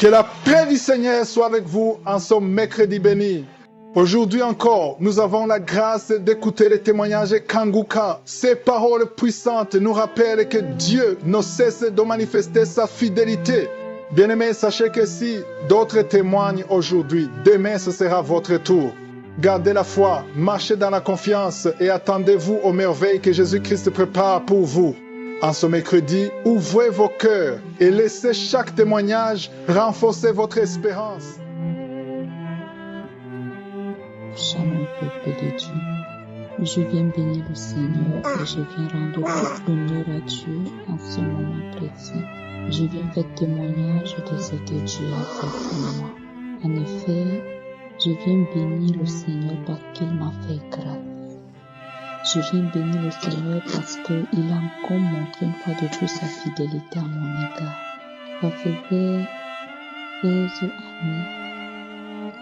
Que la paix du Seigneur soit avec vous en ce mercredi béni. Aujourd'hui encore, nous avons la grâce d'écouter les témoignages Kanguka. Ces paroles puissantes nous rappellent que Dieu ne cesse de manifester sa fidélité. Bien-aimés, sachez que si d'autres témoignent aujourd'hui, demain ce sera votre tour. Gardez la foi, marchez dans la confiance et attendez-vous aux merveilles que Jésus-Christ prépare pour vous. En ce mercredi, ouvrez vos cœurs et laissez chaque témoignage renforcer votre espérance. Shalom, peuple de Dieu. Je viens bénir le Seigneur et je viens rendre tout l'honneur à Dieu en ce moment précis. Je viens faire témoignage de ce que Dieu a fait pour moi. En effet, je viens bénir le Seigneur parce qu'il m'a fait grâce. Je viens bénir le Seigneur parce qu'il a encore montré une fois de plus sa fidélité à mon égard. Ça faisait 16 années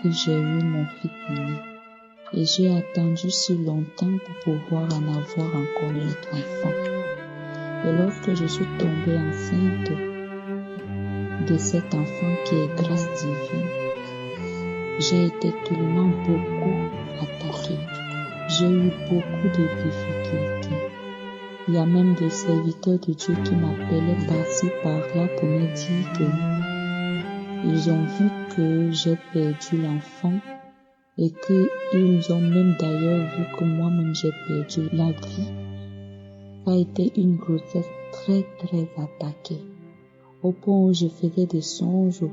que j'ai eu mon fils aîné et j'ai attendu si longtemps pour pouvoir en avoir encore un autre enfant. Et lorsque je suis tombée enceinte de cet enfant qui est grâce divine, j'ai été tellement beaucoup attaquée. J'ai eu beaucoup de difficultés. Il y a même des serviteurs de Dieu qui m'appelaient par-ci par-là pour me dire qu'ils ont vu que j'ai perdu l'enfant et qu'ils ont même d'ailleurs vu que moi-même j'ai perdu la vie. Ça a été une grossesse très très attaquée. Au point où je faisais des songes,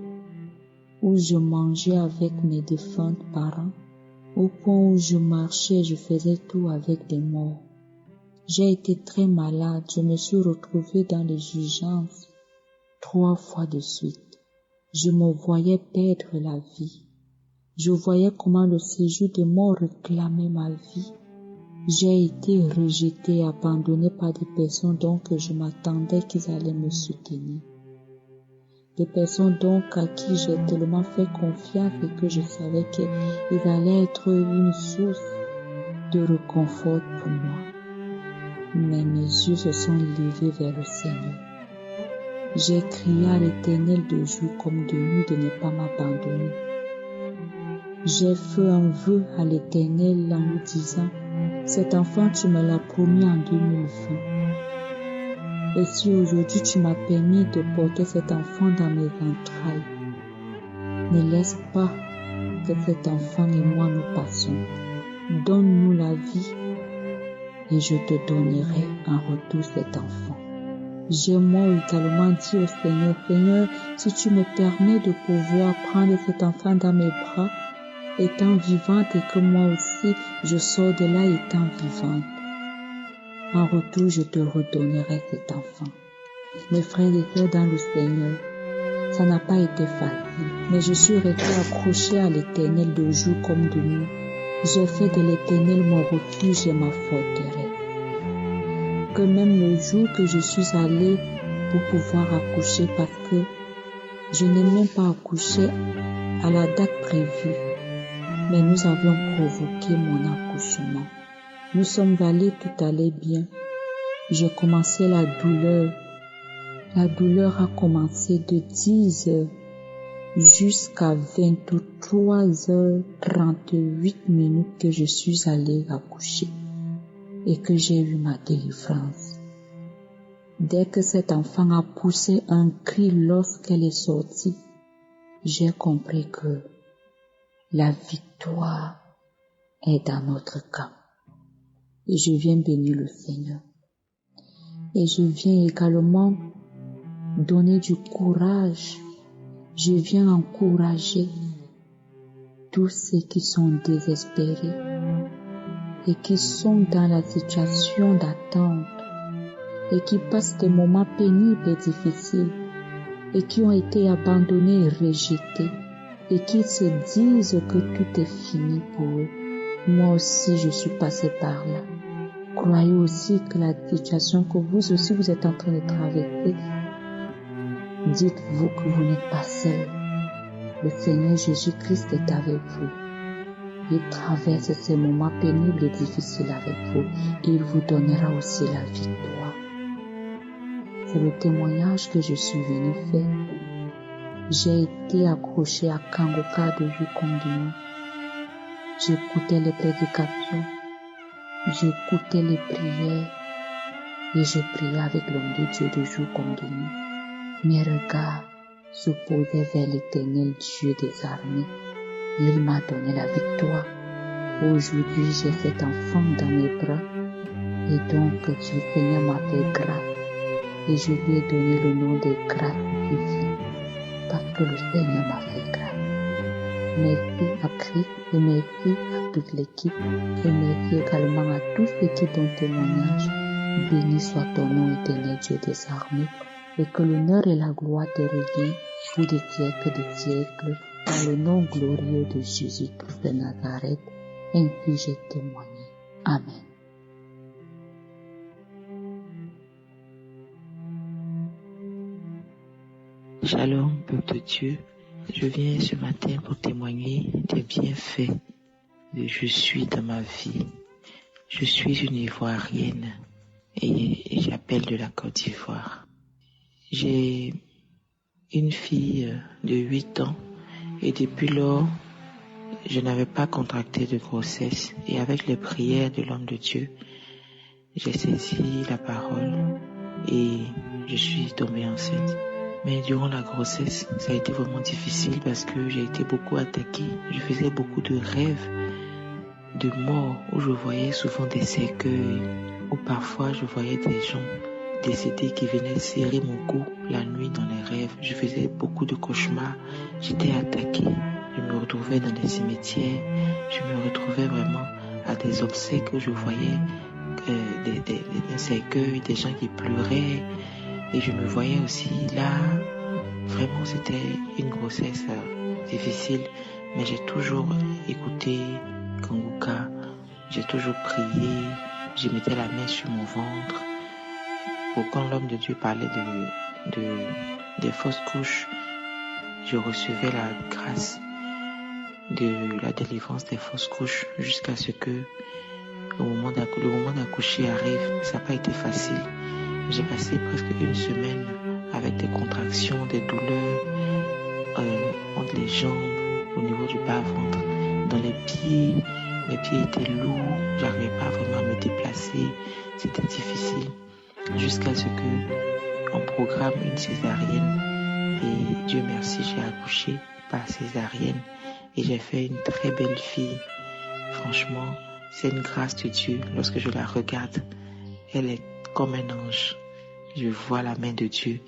où je mangeais avec mes défunts parents, au point où je marchais, je faisais tout avec des morts. J'ai été très malade, je me suis retrouvée dans les urgences 3 fois de suite. Je me voyais perdre la vie. Je voyais comment le séjour de mort réclamait ma vie. J'ai été rejetée, abandonnée par des personnes dont je m'attendais qu'ils allaient me soutenir. Des personnes donc à qui j'ai tellement fait confiance et que je savais qu'ils allaient être une source de réconfort pour moi. Mais mes yeux se sont levés vers le Seigneur. J'ai crié à l'Éternel de jour comme de nuit de ne pas m'abandonner. J'ai fait un vœu à l'Éternel en lui disant, cet enfant tu me l'as promis en 2020. Et si aujourd'hui tu m'as permis de porter cet enfant dans mes entrailles, ne laisse pas que cet enfant et moi nous passions. Donne-nous la vie et je te donnerai en retour cet enfant. J'ai moi également dit au Seigneur, Seigneur, si tu me permets de pouvoir prendre cet enfant dans mes bras, étant vivante et que moi aussi je sors de là étant vivante, en retour, je te redonnerai cet enfant. Mes frères et sœurs dans le Seigneur, ça n'a pas été facile, mais je suis restée accrochée à l'Éternel de jour comme de nuit. J'ai fait de l'Éternel mon refuge et ma forteresse. Que même le jour que je suis allée pour pouvoir accoucher, parce que je n'ai même pas accouché à la date prévue, mais nous avions provoqué mon accouchement. Nous sommes allés, tout allait bien. J'ai commencé la douleur. La douleur a commencé de 10h jusqu'à 23h38 que je suis allée accoucher et que j'ai eu ma délivrance. Dès que cet enfant a poussé un cri lorsqu'elle est sortie, j'ai compris que la victoire est dans notre camp. Et je viens bénir le Seigneur. Et je viens également donner du courage. Je viens encourager tous ceux qui sont désespérés et qui sont dans la situation d'attente et qui passent des moments pénibles et difficiles et qui ont été abandonnés et rejetés et qui se disent que tout est fini pour eux. Moi aussi, je suis passée par là. Croyez aussi que la situation que vous aussi vous êtes en train de traverser, dites-vous que vous n'êtes pas seul. Le Seigneur Jésus-Christ est avec vous. Il traverse ces moments pénibles et difficiles avec vous. Et il vous donnera aussi la victoire. C'est le témoignage que je suis venue faire. J'ai été accroché à Kangoka de vue continue. J'écoutais les prédications, j'écoutais les prières et je priais avec l'homme de Dieu de jour comme de nuit. Mes regards se posaient vers l'Éternel Dieu des armées. Il m'a donné la victoire. Aujourd'hui, j'ai cet enfant dans mes bras et donc le Seigneur m'a fait grâce et je lui ai donné le nom de grâce parce que le Seigneur m'a fait grâce. Merci à Christ et merci à toute l'équipe et merci également à tous ceux qui donnent témoignage. Béni soit ton nom, Éternel Dieu des armées, et que l'honneur et la gloire te reviennent pour des siècles des siècles, dans le nom glorieux de Jésus-Christ de Nazareth. Ainsi j'ai témoigné. Amen. Shalom, peuple de Dieu. Je viens ce matin pour témoigner des bienfaits de Je suis dans ma vie. Je suis une Ivoirienne et j'appelle de la Côte d'Ivoire. J'ai une fille de 8 ans et depuis lors, je n'avais pas contracté de grossesse et avec les prières de l'homme de Dieu, j'ai saisi la parole et je suis tombée enceinte. Mais durant la grossesse, ça a été vraiment difficile parce que j'ai été beaucoup attaquée. Je faisais beaucoup de rêves de mort où je voyais souvent des cercueils, où parfois je voyais des gens décédés qui venaient serrer mon cou la nuit dans les rêves. Je faisais beaucoup de cauchemars. J'étais attaquée. Je me retrouvais dans des cimetières. Je me retrouvais vraiment à des obsèques où je voyais des cercueils, des gens qui pleuraient. Et je me voyais aussi là, vraiment c'était une grossesse difficile, mais j'ai toujours écouté Kangoka, j'ai toujours prié, je mettais la main sur mon ventre. Pour quand l'homme de Dieu parlait des fausses couches, je recevais la grâce de la délivrance des fausses couches jusqu'à ce que le moment d'accoucher arrive. Ça n'a pas été facile. J'ai passé presque une semaine avec des contractions, des douleurs entre les jambes, au niveau du bas-ventre, dans les pieds. Mes pieds étaient lourds, j'arrivais pas vraiment à me déplacer, c'était difficile. Jusqu'à ce que on programme une césarienne et Dieu merci, j'ai accouché par césarienne et j'ai fait une très belle fille. Franchement, c'est une grâce de Dieu. Lorsque je la regarde, elle est comme un ange. Je vois la main de Dieu.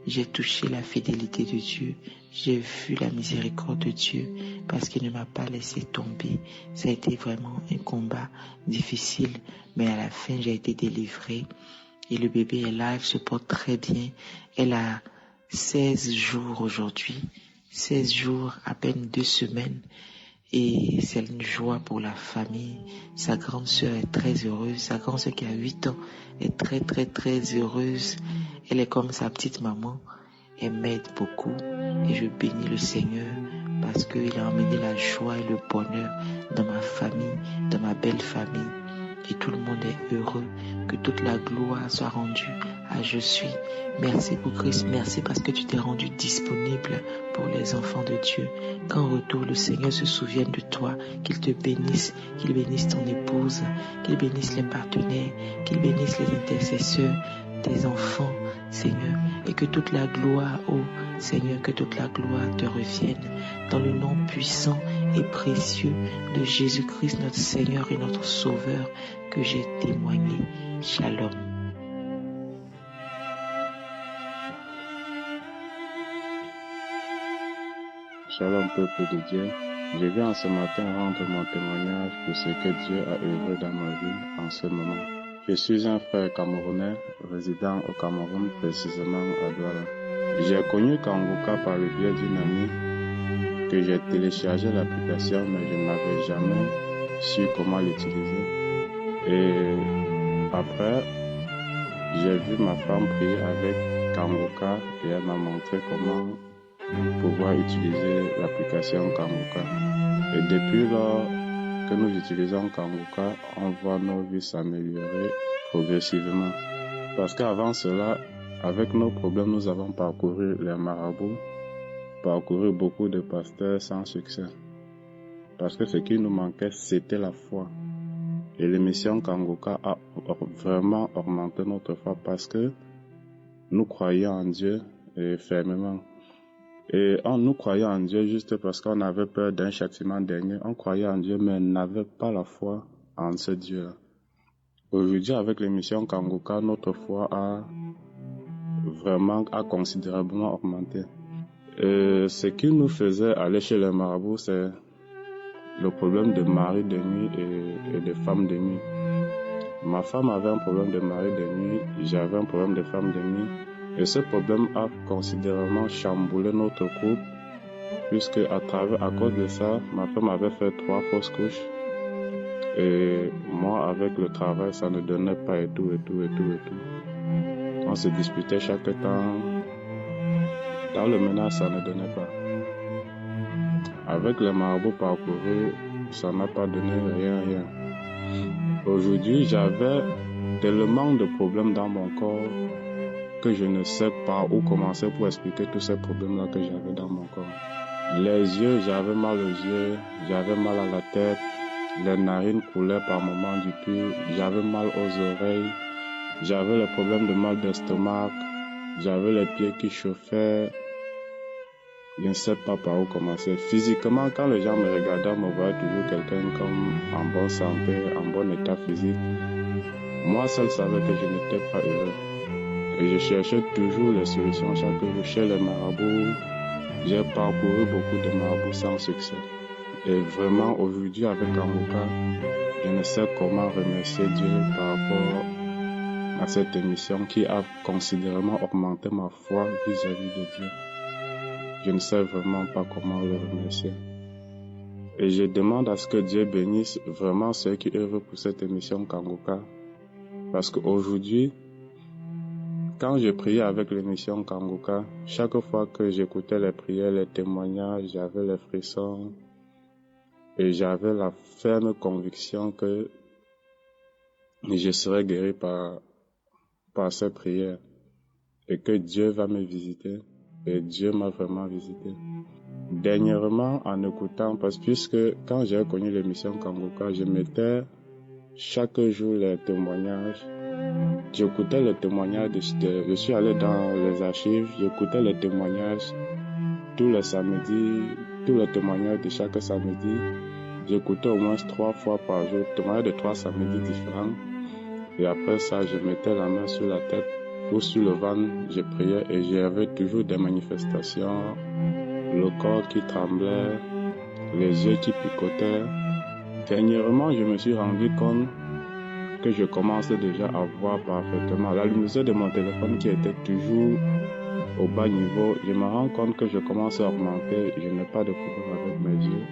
J'ai touché la fidélité de Dieu. J'ai vu la miséricorde de Dieu parce qu'il ne m'a pas laissé tomber. Ça a été vraiment un combat difficile, mais à la fin, j'ai été délivrée. Et le bébé est là, elle se porte très bien. Elle a 16 jours aujourd'hui. 16 jours, à peine 2 semaines. Et c'est une joie pour la famille. Sa grande sœur est très heureuse. Sa grande sœur qui a 8 ans est très très très heureuse. Elle est comme sa petite maman. Elle m'aide beaucoup. Et je bénis le Seigneur parce qu'il a emmené la joie et le bonheur dans ma famille, dans ma belle famille. Et tout le monde est heureux. Que toute la gloire soit rendue à Je suis. Merci pour Christ. Merci parce que tu t'es rendu disponible pour les enfants de Dieu. Qu'en retour, le Seigneur se souvienne de toi, qu'il te bénisse, qu'il bénisse ton épouse, qu'il bénisse les partenaires, qu'il bénisse les intercesseurs, tes enfants, Seigneur, et que toute la gloire, oh Seigneur, que toute la gloire te revienne dans le nom puissant et précieux de Jésus-Christ, notre Seigneur et notre Sauveur, que j'ai témoigné. Shalom. Shalom, peuple de Dieu. Je viens en ce matin rendre mon témoignage de ce que Dieu a œuvré dans ma vie en ce moment. Je suis un frère camerounais résidant au Cameroun, précisément à Douala. J'ai connu Kangoka par le biais d'une amie que j'ai téléchargé l'application, mais je n'avais jamais su comment l'utiliser. Et après, j'ai vu ma femme prier avec Kangoka et elle m'a montré comment pouvoir utiliser l'application Kangoka. Et depuis lors que nous utilisons Kangoka, on voit nos vies s'améliorer progressivement. Parce qu'avant cela, avec nos problèmes, nous avons parcouru les marabouts parcouru beaucoup de pasteurs sans succès. Parce que ce qui nous manquait, c'était la foi. Et l'émission Kanguka a vraiment augmenté notre foi parce que nous croyions en Dieu fermement. Et nous croyions en Dieu juste parce qu'on avait peur d'un châtiment dernier. On croyait en Dieu, mais n'avait pas la foi en ce Dieu-là. Aujourd'hui, avec l'émission Kanguka, notre foi a considérablement augmenté. Ce qui nous faisait aller chez les marabouts, c'est le problème de mari de nuit et de femme de nuit. Ma femme avait un problème de mari de nuit, j'avais un problème de femme de nuit. Et ce problème a considérablement chamboulé notre couple, puisque à cause de ça, ma femme avait fait 3 fausses couches. Et moi, avec le travail, ça ne donnait pas et tout. On se disputait chaque temps. Dans le ménage, ça ne donnait pas. Avec les marabouts parcourus, ça n'a pas donné rien. Aujourd'hui, j'avais tellement de problèmes dans mon corps que je ne sais pas où commencer pour expliquer tous ces problèmes-là que j'avais dans mon corps. Les yeux, j'avais mal aux yeux, j'avais mal à la tête, les narines coulaient par moments du pus, j'avais mal aux oreilles, j'avais le problème de mal d'estomac, j'avais les pieds qui chauffaient. Je ne sais pas par où commencer. Physiquement, quand les gens me regardaient, on me voyait toujours quelqu'un comme en bonne santé, en bon état physique. Moi seul savais que je n'étais pas heureux. Et je cherchais toujours les solutions chaque jour chez les marabouts. J'ai parcouru beaucoup de marabouts sans succès. Et vraiment, aujourd'hui, avec Kanguka, je ne sais comment remercier Dieu par rapport à cette émission qui a considérablement augmenté ma foi vis-à-vis de Dieu. Je ne sais vraiment pas comment le remercier. Et je demande à ce que Dieu bénisse vraiment ceux qui œuvrent pour cette émission Kanguka. Parce qu'aujourd'hui, quand je priais avec l'émission Kanguka, chaque fois que j'écoutais les prières, les témoignages, j'avais les frissons et j'avais la ferme conviction que je serais guéri par ces prières et que Dieu va me visiter. Et Dieu m'a vraiment visité. Dernièrement, en écoutant, puisque quand j'ai connu l'émission Kanguka, je mettais chaque jour les témoignages. J'écoutais les témoignages, je suis allé dans les archives, j'écoutais les témoignages tous les samedis, tous les témoignages de chaque samedi. J'écoutais au moins 3 fois par jour, témoignages de 3 samedis différents. Et après ça, je mettais la main sur la tête ou sur le ventre, je priais et j'avais toujours des manifestations, le corps qui tremblait, les yeux qui picotaient. Dernièrement, je me suis rendu compte que je commençais déjà à voir parfaitement. La luminosité de mon téléphone qui était toujours au bas niveau, je me rends compte que je commence à augmenter, je n'ai pas de problème avec mes yeux.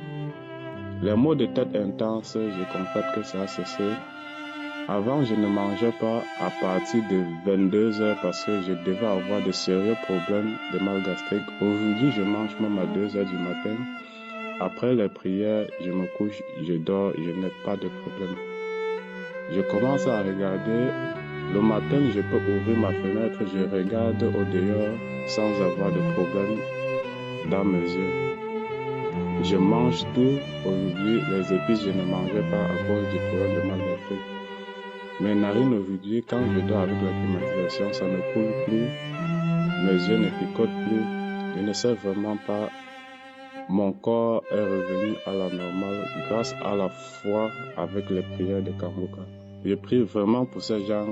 Les maux de tête intenses, je constate que ça a cessé. Avant, je ne mangeais pas à partir de 22h parce que je devais avoir de sérieux problèmes de mal gastrique. Aujourd'hui, je mange même à 2h du matin. Après les prières, je me couche, je dors, je n'ai pas de problème. Je commence à regarder. Le matin, je peux ouvrir ma fenêtre, je regarde au dehors sans avoir de problème dans mes yeux. Je mange tout. Aujourd'hui, les épices, je ne mangeais pas à cause du problème de mal gastrique. Mes narines aujourd'hui, quand je dors avec la climatisation, ça ne coule plus, mes yeux ne picotent plus, je ne sais vraiment pas. Mon corps est revenu à la normale grâce à la foi avec les prières de Kanguka. Je prie vraiment pour ces gens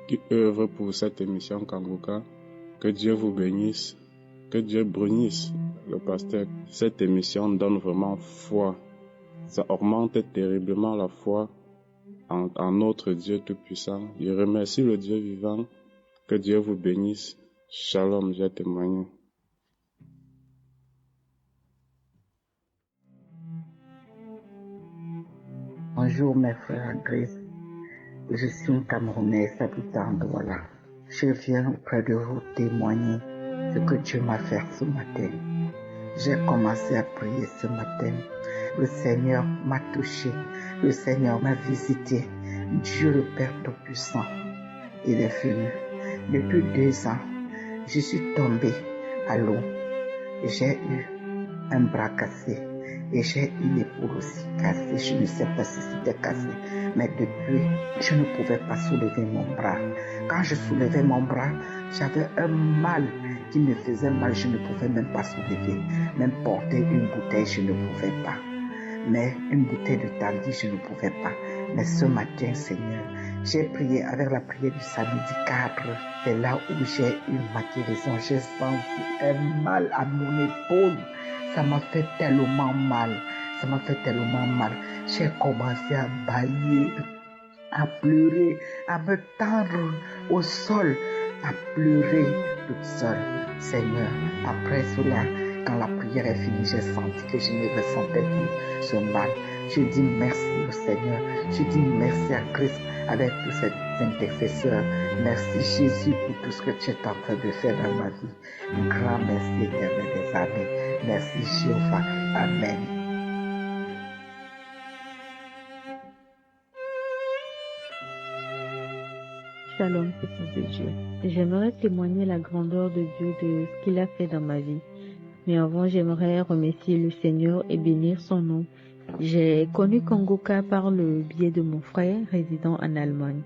qui œuvrent pour cette émission Kanguka, que Dieu vous bénisse, que Dieu bénisse le pasteur. Cette émission donne vraiment foi, ça augmente terriblement la foi en notre Dieu Tout-Puissant. Je remercie le Dieu vivant. Que Dieu vous bénisse. Shalom, j'ai témoigné. Bonjour mes frères en Christ. Je suis une Camerounaise habitant de Douala. Je viens auprès de vous témoigner ce que Dieu m'a fait ce matin. J'ai commencé à prier ce matin. Le Seigneur m'a touché. Le Seigneur m'a visité. Dieu le Père Tout-Puissant, il est venu. Depuis 2 ans, je suis tombée à l'eau. j'ai eu un bras cassé et j'ai une épaule aussi cassée. Je ne sais pas si c'était cassé, mais depuis, je ne pouvais pas soulever mon bras. Quand je soulevais mon bras, j'avais un mal qui me faisait mal. Je ne pouvais même pas soulever. Même porter une bouteille, je ne pouvais pas. Mais une bouteille de Tandy, je ne pouvais pas. Mais ce matin, Seigneur, j'ai prié avec la prière du samedi 4. C'est là où j'ai eu ma guérison. J'ai senti un mal à mon épaule. Ça m'a fait tellement mal. Ça m'a fait tellement mal. J'ai commencé à bailler, à pleurer, à me tendre au sol, à pleurer toute seule. Seigneur, après cela, quand la prière est finie, j'ai senti que je ne ressentais plus ce mal. Je dis merci au Seigneur. Je dis merci à Christ avec tous ces intercesseurs. Merci Jésus pour tout ce que tu es en train de faire dans ma vie. Un grand merci éternel des armées. Merci Jéhovah. Amen. Shalom, peuple de Dieu. J'aimerais témoigner la grandeur de Dieu, de ce qu'il a fait dans ma vie. Mais avant, j'aimerais remercier le Seigneur et bénir son nom. J'ai connu Kanguka par le biais de mon frère résidant en Allemagne.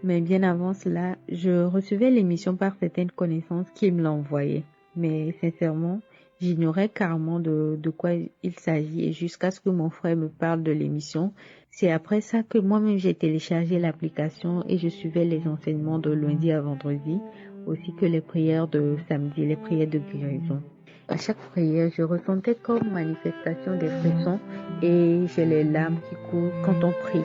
Mais bien avant cela, je recevais l'émission par certaines connaissances qui me l'envoyaient. Mais sincèrement, j'ignorais carrément de quoi il s'agit et jusqu'à ce que mon frère me parle de l'émission. C'est après ça que moi-même j'ai téléchargé l'application et je suivais les enseignements de lundi à vendredi, aussi que les prières de samedi, les prières de guérison. À chaque prière, je ressentais comme manifestation des frissons et j'ai les larmes qui coulent quand on prie.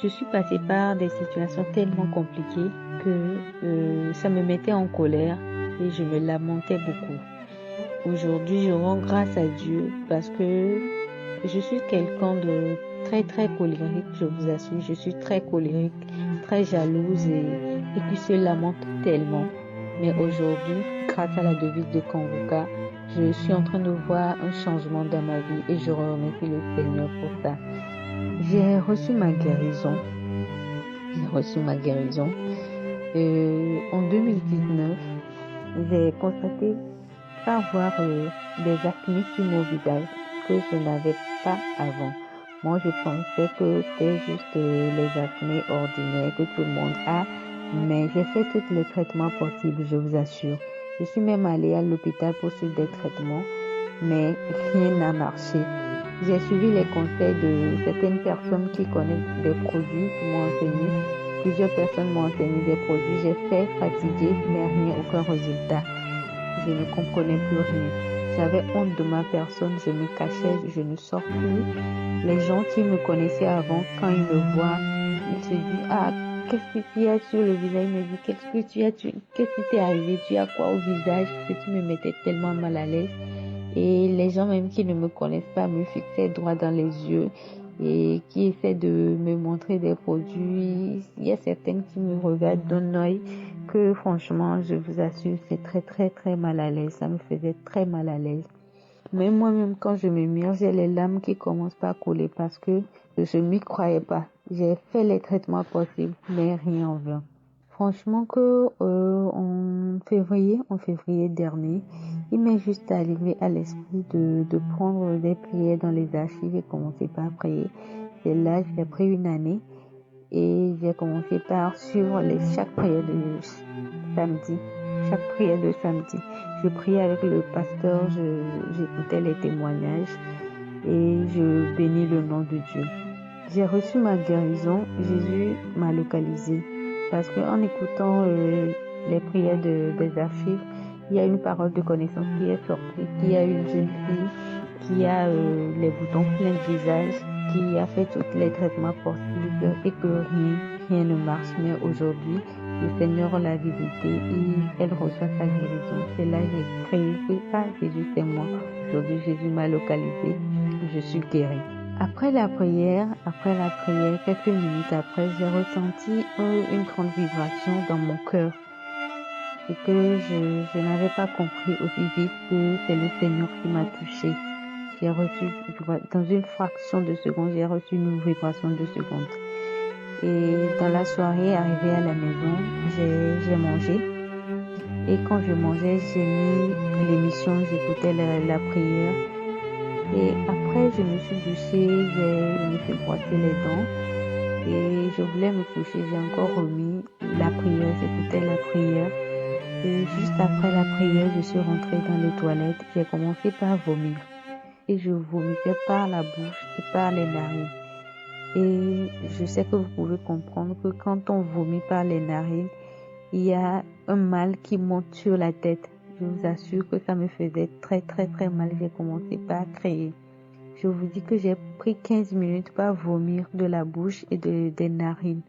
Je suis passée par des situations tellement compliquées que ça me mettait en colère et je me lamentais beaucoup. Aujourd'hui, je rends grâce à Dieu parce que je suis quelqu'un de très colérique, je vous assure. Je suis très colérique, très jalouse et qui se lamente tellement. Mais aujourd'hui, grâce à la devise de Kanguka, je suis en train de voir un changement dans ma vie et je remercie le Seigneur pour ça. J'ai reçu ma guérison. En 2019, j'ai constaté avoir des acnés sur mon visage que je n'avais pas avant. Moi, je pensais que c'était juste les acnés ordinaires que tout le monde a, mais j'ai fait tous les traitements possibles, je vous assure. Je suis même allée à l'hôpital pour suivre des traitements, mais rien n'a marché. J'ai suivi les conseils de certaines personnes qui connaissent des produits qui m'ont enseigné. Plusieurs personnes m'ont enseigné des produits. J'ai fait fatiguer, mais rien, aucun résultat. Je ne comprenais plus rien. J'avais honte de ma personne, je me cachais, je ne sors plus. Les gens qui me connaissaient avant, quand ils me voient, ils se disent « Ah, qu'est-ce que tu as sur le visage ?» Ils me disent « Qu'est-ce qui t'est arrivé? Tu as quoi au visage ?» Ce qui me mettait tellement mal à l'aise. Et les gens même qui ne me connaissent pas me fixaient droit dans les yeux et qui essaient de me montrer des produits. Il y a certaines qui me regardent d'un œil que franchement, je vous assure, c'est très mal à l'aise. Ça me faisait très mal à l'aise. Mais moi-même, quand je me mire, j'ai les larmes qui commencent pas à couler parce que je ne m'y croyais pas. J'ai fait les traitements possibles, mais rien en vain. Franchement en février dernier, il m'est juste arrivé à l'esprit de prendre des prières dans les archives et commencer par prier. C'est là j'ai pris une année et j'ai commencé par suivre chaque prière de samedi. Je priais avec le pasteur, j'écoutais les témoignages et je bénis le nom de Dieu. J'ai reçu ma guérison, Jésus m'a localisé. Parce qu'en écoutant les prières des archives, il y a une parole de connaissance qui est sortie, qui a une jeune fille, qui a les boutons pleins de visage, qui a fait tous les traitements possibles et que rien ne marche. Mais aujourd'hui, le Seigneur l'a visité et elle reçoit sa guérison. C'est là que j'ai crié que Jésus c'est moi. Aujourd'hui, Jésus m'a localisé, je suis guérie. Après la prière, quelques minutes après, j'ai ressenti une grande vibration dans mon cœur. Et que je n'avais pas compris aussi vite que c'est le Seigneur qui m'a touchée. J'ai reçu, dans une fraction de seconde, j'ai reçu une vibration de seconde. Et dans la soirée, arrivée à la maison, j'ai mangé. Et quand je mangeais, j'ai mis l'émission, j'écoutais la prière. Et après, je me suis douchée, je me suis brossé les dents. Et je voulais me coucher, j'ai encore remis la prière, j'écoutais la prière. Et juste après la prière, je suis rentrée dans les toilettes. J'ai commencé par vomir. Et je vomissais par la bouche et par les narines. Et je sais que vous pouvez comprendre que quand on vomit par les narines, il y a un mal qui monte sur la tête. Je vous assure que ça me faisait très très très mal. J'ai commencé par crier. Je vous dis que j'ai pris 15 minutes par vomir de la bouche et des narines.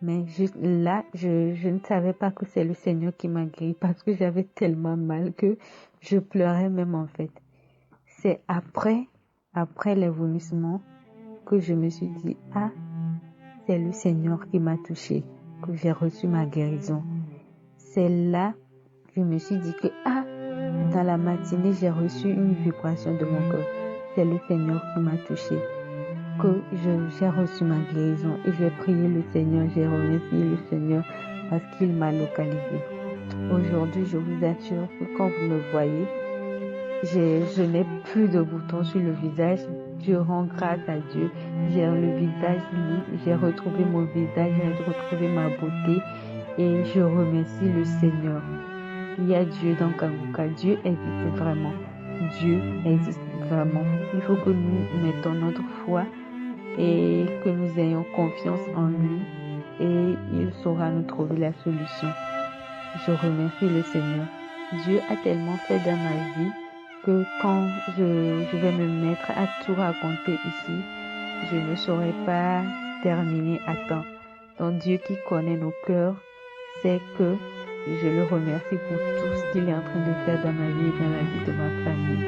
Mais là, je ne savais pas que c'est le Seigneur qui m'a guéri parce que j'avais tellement mal que je pleurais même en fait. C'est après les vomissements que je me suis dit, ah, c'est le Seigneur qui m'a touché, que j'ai reçu ma guérison. C'est là que je me suis dit que, ah, dans la matinée, j'ai reçu une vibration de mon cœur. C'est le Seigneur qui m'a touché, que j'ai reçu ma guérison. Et j'ai prié le Seigneur, j'ai remercié le Seigneur parce qu'il m'a localisé. Aujourd'hui, je vous assure que quand vous me voyez, je n'ai plus de boutons sur le visage. Je rends grâce à Dieu. J'ai le visage libre. J'ai retrouvé mon visage. J'ai retrouvé ma beauté. Et je remercie le Seigneur. Il y a Dieu dans Kanguka. Dieu existe vraiment. Dieu existe vraiment. Il faut que nous mettons notre foi et que nous ayons confiance en lui. Et il saura nous trouver la solution. Je remercie le Seigneur. Dieu a tellement fait dans ma vie que quand je vais me mettre à tout raconter ici, je ne saurais pas terminer à temps. Donc Dieu qui connaît nos cœurs sait que je le remercie pour tout ce qu'il est en train de faire dans ma vie et dans la vie de ma famille.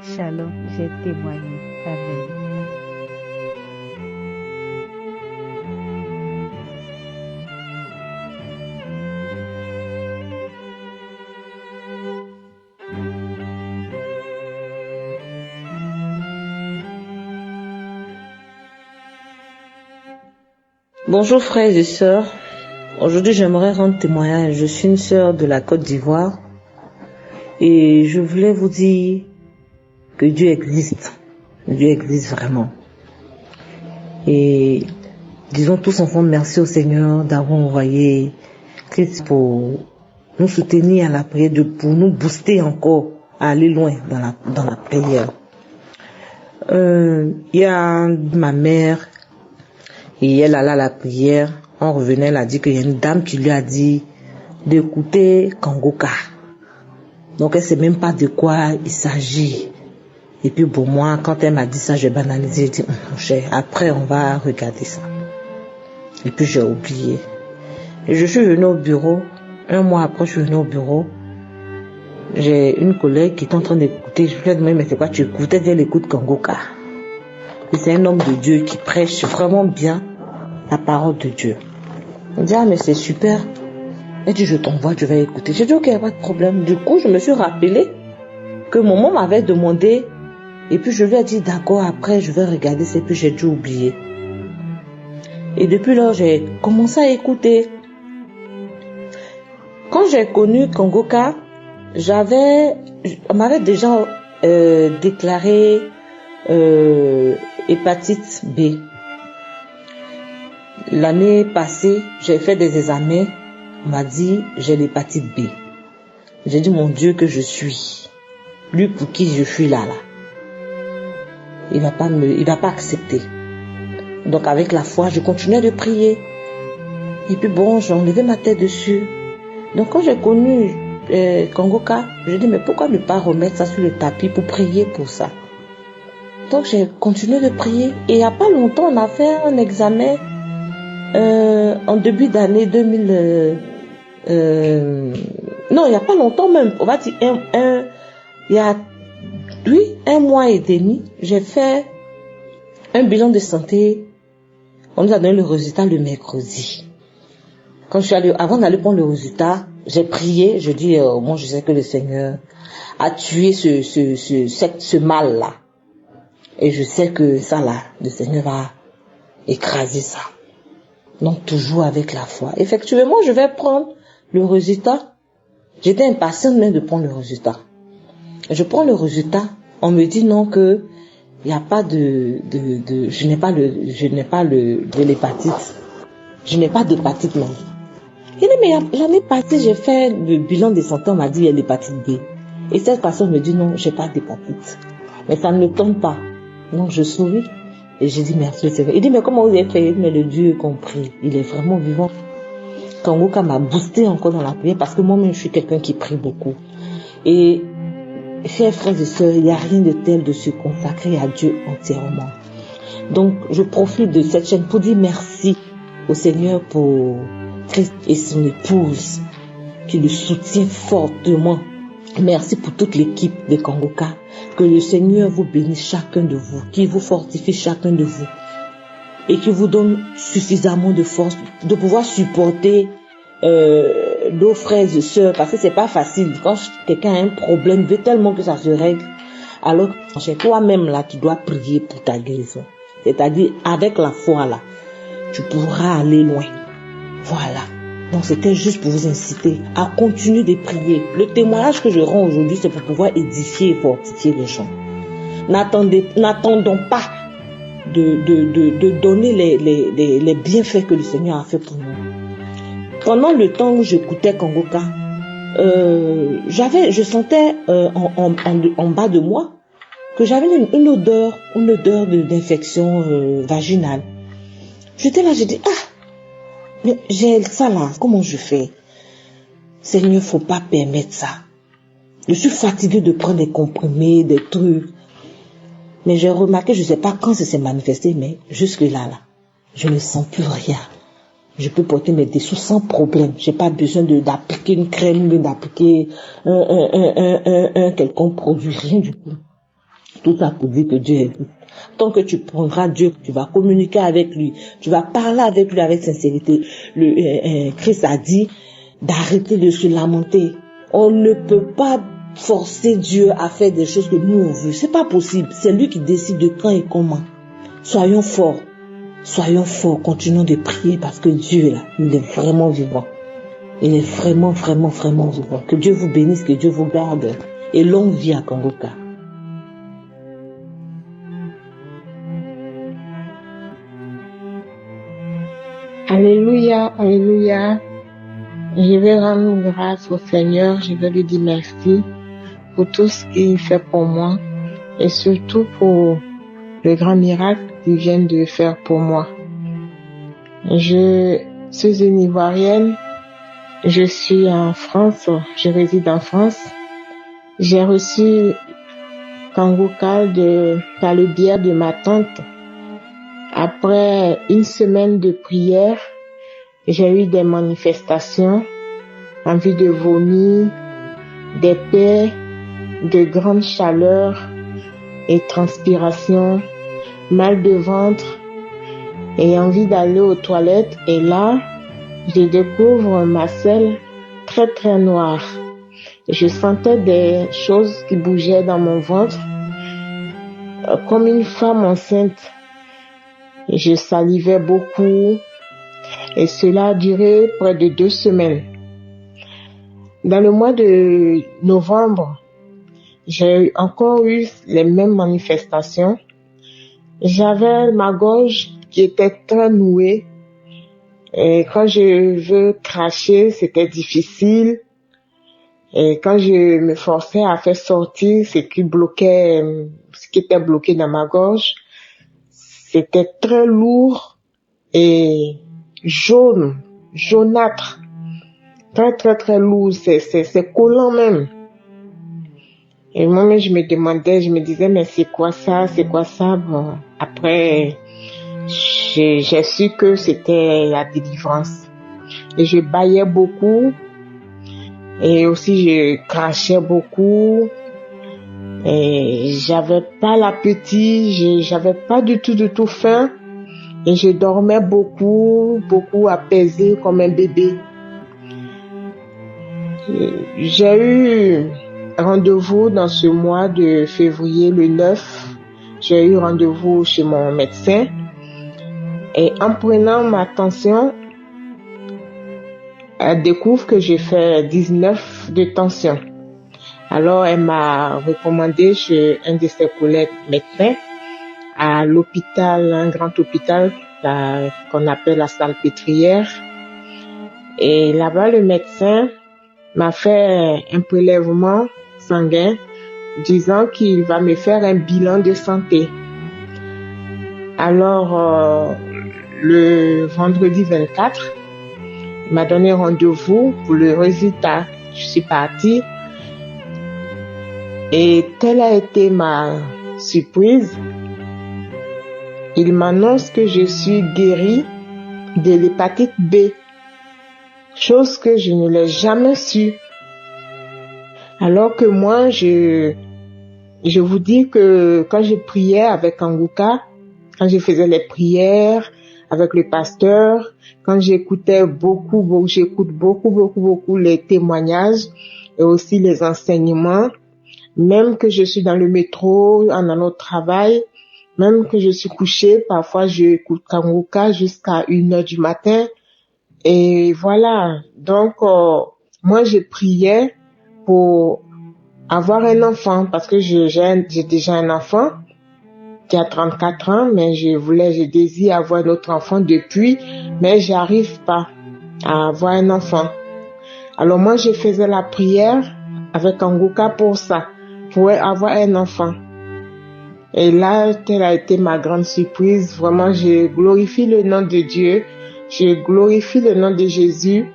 Shalom, j'ai témoigné. Amen. Bonjour frères et sœurs, aujourd'hui j'aimerais rendre témoignage. Je suis une sœur de la Côte d'Ivoire et je voulais vous dire que Dieu existe vraiment. Et disons tous ensemble merci au Seigneur d'avoir envoyé Christ pour nous soutenir à la prière, pour nous booster encore à aller loin dans la prière. Il y a ma mère. Et elle alla à la prière, en revenant, elle a dit qu'il y a une dame qui lui a dit d'écouter Kanguka. Donc elle sait même pas de quoi il s'agit. Et puis pour moi, quand elle m'a dit ça, j'ai banalisé, j'ai dit, mon cher, après on va regarder ça. Et puis j'ai oublié. Et je suis venue au bureau, un mois après je suis venue au bureau, j'ai une collègue qui est en train d'écouter, je lui ai dit, mais c'est quoi tu écoutes? Elle écoute Kanguka. Et c'est un homme de Dieu qui prêche vraiment bien la parole de Dieu. On dit, ah mais c'est super. Elle dit, je t'envoie, je vais écouter. J'ai dit, ok, pas de problème. Du coup, je me suis rappelé que maman m'avait demandé. Et puis je lui ai dit, d'accord, après je vais regarder, c'est puis j'ai dû oublier. Et depuis lors, j'ai commencé à écouter. Quand j'ai connu Kanguka, on m'avait déjà déclaré hépatite B. L'année passée, j'ai fait des examens. On m'a dit, j'ai l'hépatite B. J'ai dit, mon Dieu, que je suis. Lui pour qui je suis là. Il va pas accepter. Donc avec la foi, je continuais de prier. Et puis bon, j'ai enlevé ma tête dessus. Donc quand j'ai connu Kanguka, je dis, mais pourquoi ne pas remettre ça sur le tapis pour prier pour ça? Donc j'ai continué de prier. Et il n'y a pas longtemps, on a fait un examen en début d'année 2000. Non, il n'y a pas longtemps même. On va dire il y a un mois et demi, j'ai fait un bilan de santé. On nous a donné le résultat le mercredi. Quand je suis allée, avant d'aller prendre le résultat, j'ai prié. Je dis, moi je sais que le Seigneur a tué ce mal-là. Et je sais que ça là, le Seigneur va écraser ça. Donc toujours avec la foi. Effectivement, je vais prendre le résultat. J'étais impatiente même de prendre le résultat. Je prends le résultat, on me dit non que il n'y a pas je n'ai pas de l'hépatite. Je n'ai pas d'hépatite même. Il dit mais l'année passée j'ai fait le bilan de santé, on m'a dit il y a l'hépatite B. Et cette personne me dit non, j'ai pas d'hépatite. Mais ça ne me tombe pas. Donc je souris et j'ai dit merci Seigneur. Il dit mais comment vous avez fait? Mais le Dieu est compris, il est vraiment vivant. Kangoka m'a boosté encore dans la prière parce que moi-même je suis quelqu'un qui prie beaucoup. Et chers frères et sœurs, il n'y a rien de tel de se consacrer à Dieu entièrement. Donc je profite de cette chaîne pour dire merci au Seigneur pour Christ et son épouse qui le soutient fortement. Merci pour toute l'équipe de Kangoka. Que le Seigneur vous bénisse chacun de vous, qu'il vous fortifie chacun de vous et qu'il vous donne suffisamment de force de pouvoir supporter nos frères et sœurs, parce que c'est pas facile. Quand quelqu'un a un problème, veut tellement que ça se règle, alors que c'est toi-même là, tu dois prier pour ta guérison. C'est-à-dire, avec la foi là, tu pourras aller loin. Voilà. Donc c'était juste pour vous inciter à continuer de prier. Le témoignage que je rends aujourd'hui, c'est pour pouvoir édifier et fortifier les gens. N'attendons pas de donner les bienfaits que le Seigneur a fait pour nous. Pendant le temps où j'écoutais Kangoka, je sentais en bas de moi que j'avais une odeur d'infection vaginale. J'étais là, j'ai dit mais j'ai ça là, comment je fais? Seigneur, faut pas permettre ça. Je suis fatiguée de prendre des comprimés, des trucs. Mais j'ai remarqué, je sais pas quand ça s'est manifesté, mais jusque là, je ne sens plus rien. Je peux porter mes dessous sans problème. J'ai pas besoin d'appliquer une crème, d'appliquer un quelconque produit, rien du tout. Tout ça pour dire que Dieu est tout. Tant que tu prendras Dieu, tu vas communiquer avec lui, tu vas parler avec lui avec sincérité. Christ a dit d'arrêter de se lamenter. On ne peut pas forcer Dieu à faire des choses que nous on veut. C'est pas possible. C'est lui qui décide de quand et comment. Soyons forts, continuons de prier parce que Dieu là, il est vraiment vivant. Il est vraiment, vraiment, vraiment vivant. Que Dieu vous bénisse, que Dieu vous garde et longue vie à Kangoka. Alléluia, alléluia. Je vais rendre grâce au Seigneur, je vais lui dire merci pour tout ce qu'il fait pour moi et surtout pour le grand miracle qu'il vient de faire pour moi. Je suis une Ivoirienne, je suis en France, je réside en France. J'ai reçu Kangoka par le biais de ma tante. Après une semaine de prière, j'ai eu des manifestations, envie de vomir, des plaies, de grande chaleur et transpiration, mal de ventre et envie d'aller aux toilettes. Et là, je découvre ma selle très très noire. Je sentais des choses qui bougeaient dans mon ventre, comme une femme enceinte. Je salivais beaucoup et cela a duré près de 2 semaines. Dans le mois de novembre, j'ai encore eu les mêmes manifestations. J'avais ma gorge qui était très nouée et quand je veux cracher, c'était difficile. Et quand je me forçais à faire sortir ce qui était bloqué dans ma gorge, c'était très lourd et jaunâtre, très très très lourd, c'est collant même. Et moi-même je me disais mais c'est quoi ça? Bon, après j'ai su que c'était la délivrance. Et je bâillais beaucoup et aussi je crachais beaucoup. Et j'avais pas l'appétit, j'avais pas du tout faim et je dormais beaucoup apaisé comme un bébé. J'ai eu rendez-vous dans ce mois de février, le 9. J'ai eu rendez-vous chez mon médecin et en prenant ma tension, Elle découvre que j'ai fait 19 de tension. Alors, elle m'a recommandé chez un de ses collègues médecins à l'hôpital, un grand hôpital qu'on appelle la Salpêtrière. Et là-bas, le médecin m'a fait un prélèvement sanguin disant qu'il va me faire un bilan de santé. Alors, le vendredi 24, il m'a donné rendez-vous pour le résultat. Je suis partie. Et telle a été ma surprise, il m'annonce que je suis guérie de l'hépatite B, chose que je ne l'ai jamais su. Alors que moi, je vous dis que quand je priais avec Kanguka, quand je faisais les prières avec le pasteur, quand j'écoute beaucoup les témoignages et aussi les enseignements, même que je suis dans le métro, en allant au travail, même que je suis couchée, parfois j'écoute Kanguka jusqu'à 1h du matin. Et voilà. Donc, moi, je priais pour avoir un enfant parce que j'ai déjà un enfant qui a 34 ans, mais je désire avoir un autre enfant depuis, mais j'arrive pas à avoir un enfant. Alors moi, je faisais la prière avec Kanguka pour ça, pour avoir un enfant. Et là, telle a été ma grande surprise. Vraiment, je glorifie le nom de Dieu. Je glorifie le nom de Jésus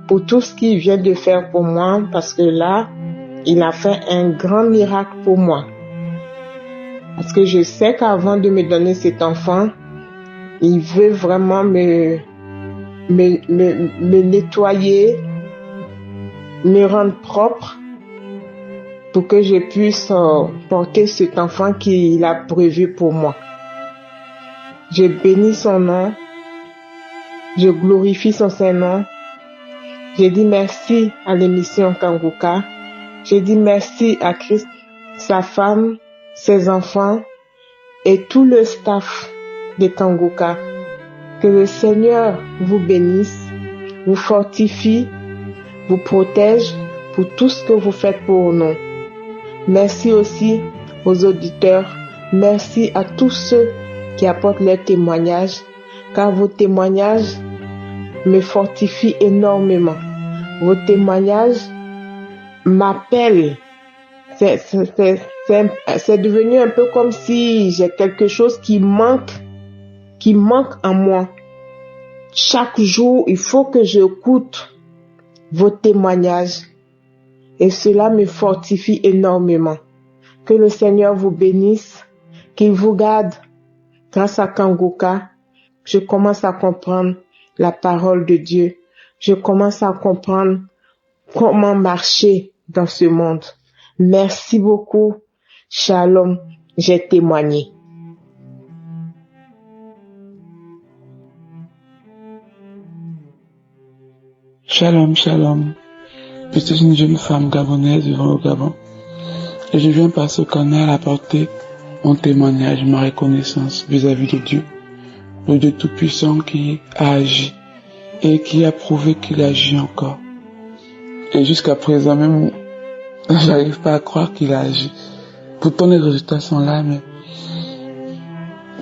pour tout ce qu'il vient de faire pour moi, parce que là, il a fait un grand miracle pour moi. Parce que je sais qu'avant de me donner cet enfant, il veut vraiment me nettoyer, me rendre propre pour que je puisse porter cet enfant qu'il a prévu pour moi. Je bénis son nom, je glorifie son Saint-Nom. Je dis merci à l'émission Kanguka. Je dis merci à Christ, sa femme, ses enfants et tout le staff de Kanguka. Que le Seigneur vous bénisse, vous fortifie, vous protège pour tout ce que vous faites pour nous. Merci aussi aux auditeurs. Merci à tous ceux qui apportent leurs témoignages, car vos témoignages me fortifient énormément. Vos témoignages m'appellent. C'est devenu un peu comme si j'ai quelque chose qui manque en moi. Chaque jour, il faut que j'écoute vos témoignages et cela me fortifie énormément. Que le Seigneur vous bénisse, qu'il vous garde. Grâce à Kanguka, je commence à comprendre la parole de Dieu. Je commence à comprendre comment marcher dans ce monde. Merci beaucoup. Shalom, j'ai témoigné. Shalom, shalom. Je suis une jeune femme gabonaise vivant au Gabon. Et je viens par ce canal apporter mon témoignage, ma reconnaissance vis-à-vis de Dieu. Le Dieu Tout-Puissant qui a agi et qui a prouvé qu'il agit encore. Et jusqu'à présent même, j'arrive pas à croire qu'il a agi. Pourtant les résultats sont là, mais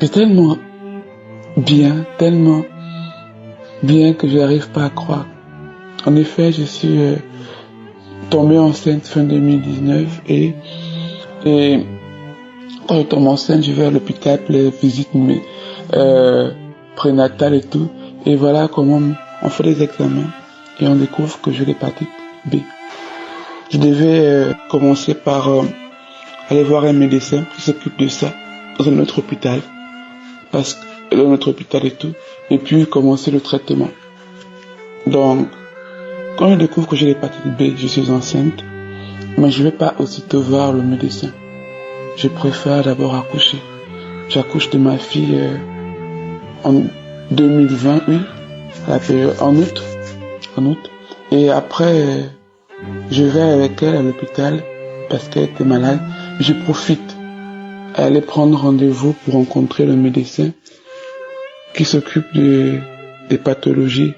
c'est tellement bien que je n'arrive pas à croire. En effet, je suis tombée enceinte fin 2019 et quand je tombe enceinte, je vais à l'hôpital pour les visites prénatales et tout. Et voilà comment on fait les examens et on découvre que j'ai l'hépatite B. Je devais commencer par aller voir un médecin qui s'occupe de ça dans un autre hôpital, parce que dans notre hôpital et tout, et puis commencer le traitement. Donc, quand je découvre que j'ai l'hépatite B, je suis enceinte, mais je vais pas aussitôt voir le médecin. Je préfère d'abord accoucher. J'accouche de ma fille en 2020, oui, en août. Et après, je vais avec elle à l'hôpital parce qu'elle était malade. Je profite à aller prendre rendez-vous pour rencontrer le médecin qui s'occupe des pathologies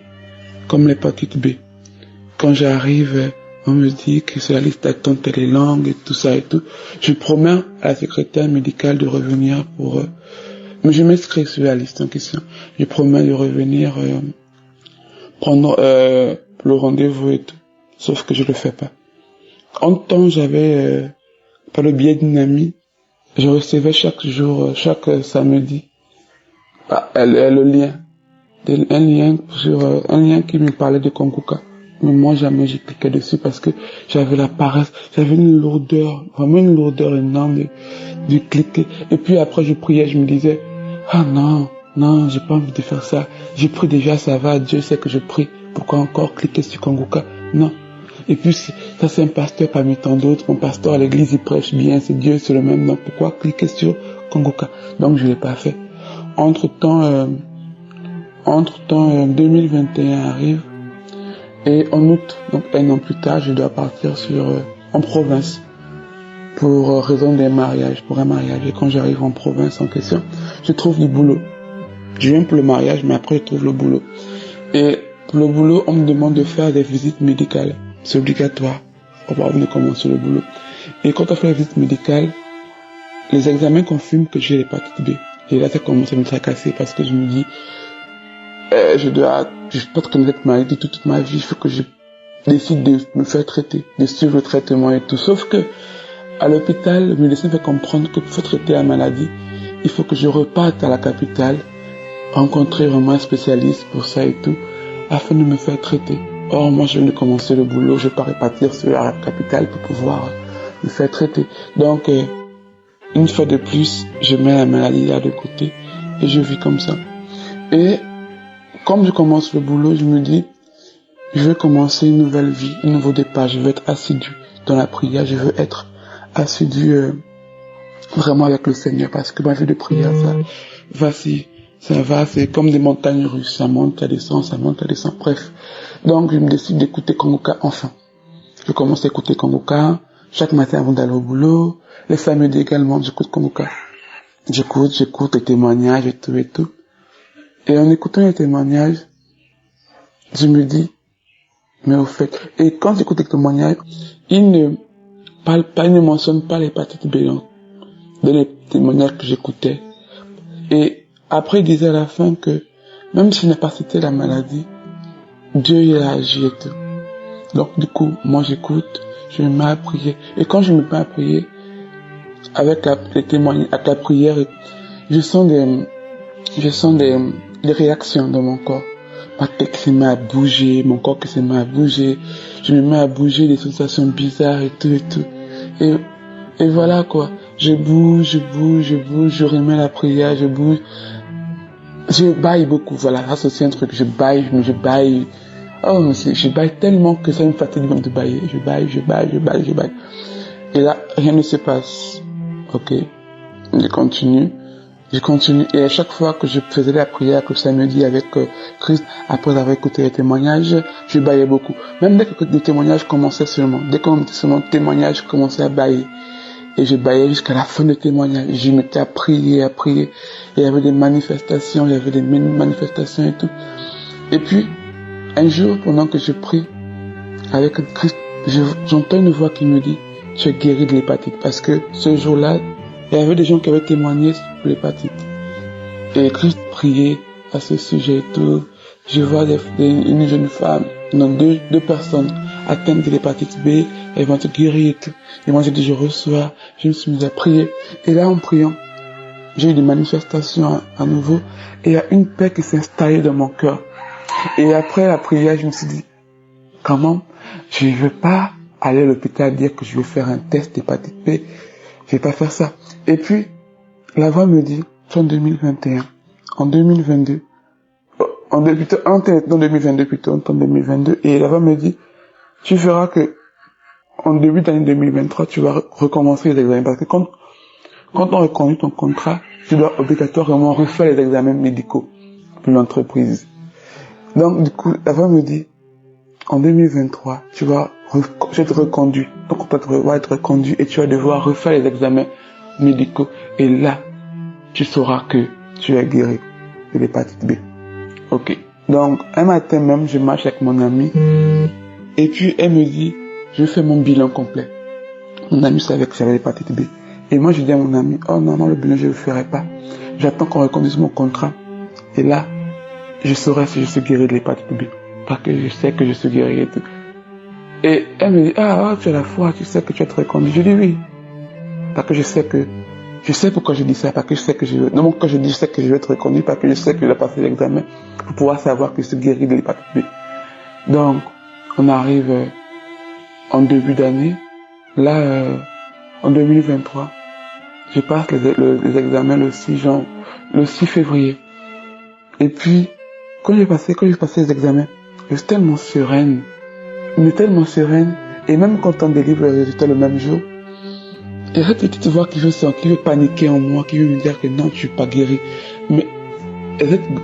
comme l'hépatite B. quand j'arrive, on me dit que sur la liste d'attente, elle est longue et tout ça et tout. Je promets à la secrétaire médicale de revenir pour... mais je m'inscris sur la liste en question. Je promets de revenir prendre le rendez-vous et tout. Sauf que je le fais pas. En temps, j'avais, par le biais d'une amie, je recevais chaque jour, chaque samedi, le lien. Un lien qui me parlait de Konguka. Mais moi, jamais j'ai cliqué dessus parce que j'avais la paresse, j'avais une lourdeur, vraiment une lourdeur énorme de cliquer. Et puis après, je priais, je me disais, ah non, j'ai pas envie de faire ça. J'ai pris déjà, ça va, Dieu sait que je prie. Pourquoi encore cliquer sur Konguka? Non. Et puis, ça c'est un pasteur parmi tant d'autres. Mon pasteur à l'église, il prêche bien, c'est Dieu, c'est le même. Donc pourquoi cliquer sur Konguka? Donc je l'ai pas fait. Entre-temps, 2021 arrive. Et en août, donc un an plus tard, je dois partir en province pour raison des mariages, pour un mariage. Et quand j'arrive en province en question, je trouve du boulot. Je viens pour le mariage, mais après je trouve le boulot. Et pour le boulot, on me demande de faire des visites médicales. C'est obligatoire avant de commencer le boulot. Et quand on fait la visite médicale, les examens confirment que j'ai l'hépatite B. Et là, ça commence à me tracasser parce que je me dis, je peux pas connaître cette maladie toute ma vie. Il faut que je décide de me faire traiter, de suivre le traitement et tout. Sauf que, à l'hôpital, le médecin fait comprendre que pour traiter la maladie, il faut que je reparte à la capitale, rencontrer vraiment un spécialiste pour ça et tout, afin de me faire traiter. Or, moi, je viens de commencer le boulot, je pars repartir sur la capitale pour pouvoir me faire traiter. Donc, une fois de plus, je mets la maladie là de côté et je vis comme ça. Et comme je commence le boulot, je me dis, je vais commencer une nouvelle vie, un nouveau départ. Je veux être assidu dans la prière, je veux être assidu vraiment avec le Seigneur, parce que ma vie de prière, ça va, c'est comme des montagnes russes, ça monte, ça descend, bref. Donc je me décide d'écouter Konguka enfin. Je commence à écouter Konguka chaque matin avant d'aller au boulot. Les samedis également, j'écoute Konguka. J'écoute les témoignages et tout. Et en écoutant les témoignages, je me dis, mais au fait, et quand j'écoute les témoignages, il ne mentionne pas l'hépatite B dans les témoignages que j'écoutais. Et après, il disait à la fin que, même s'il n'a pas cité la maladie, Dieu il a agi et tout. Donc du coup, moi j'écoute, je me mets à prier. Et quand je me mets à prier, avec les témoignages, avec la prière, je sens des réactions dans mon corps. Ma tête se met à bouger, mon corps qui se met à bouger. Je me mets à bouger, des sensations bizarres et tout. Et voilà quoi. Je bouge, je remets la prière, je bouge. Je baille beaucoup, voilà, ça c'est aussi un truc, je baille. Oh, je baille tellement que ça me fatigue même de bailler. Je baille. Et là, rien ne se passe. Ok. Je continue. Et à chaque fois que je faisais la prière le samedi avec Christ, après avoir écouté les témoignages, je baillais beaucoup. Même dès que les témoignages commençaient seulement, le témoignage commençait à bailler. Et je baillais jusqu'à la fin du témoignage. Je m'étais à prier. Et il y avait des manifestations, et tout. Et puis, un jour, pendant que je prie avec Christ, j'entends une voix qui me dit, tu es guéri de l'hépatite. Parce que ce jour-là, il y avait des gens qui avaient témoigné sur l'hépatite. Et Christ priait à ce sujet et tout. Je vois une jeune femme, non, deux personnes atteintes de l'hépatite B, elles vont être guéries et tout. Et moi j'ai dit, je me suis mis à prier. Et là, en priant, j'ai eu des manifestations à nouveau. Et il y a une paix qui s'est installée dans mon cœur. Et après la prière, je me suis dit, comment? Je ne vais pas aller à l'hôpital dire que je vais faire un test d'hépatite B. Je vais pas faire ça. Et puis, la voix me dit, en 2021, en 2022, en 2022, et la voix me dit, tu feras que, en début d'année 2023, tu vas recommencer les examens. Parce que quand on reconduit ton contrat, tu dois obligatoirement refaire les examens médicaux pour l'entreprise. Donc, du coup, la voix me dit, en 2023, je vais être reconduit. Ton contrat va être reconduit et tu vas devoir refaire les examens médicaux. Et là, tu sauras que tu es guéri de l'hépatite B. Ok. Donc, un matin même, je marche avec mon ami Et puis elle me dit, je fais mon bilan complet. Mon ami savait que j'avais l'hépatite B. Et moi je dis à mon ami, oh non, le bilan je ne le ferai pas. J'attends qu'on reconduise mon contrat. Et là, je saurai si je suis guéri de l'hépatite B. Parce que je sais que je suis guéri et tout. Et elle me dit, tu as la foi, tu sais que tu es très reconduit. Je dis oui. Parce que je sais pourquoi je dis ça, parce que je sais que non, quand je dis je sais que je vais être reconduit, parce que je sais que je vais passer l'examen pour pouvoir savoir que je suis guéri de l'hépatite B. Donc, on arrive en début d'année. Là, en 2023, je passe les examens le 6 février. Et puis, quand j'ai passé les examens, je suis tellement sereine. Mais tellement sereine. Et même quand on délivre le résultat le même jour, il y a cette petite voix qui veut paniquer en moi, qui veut me dire que non, tu ne suis pas guéri. Mais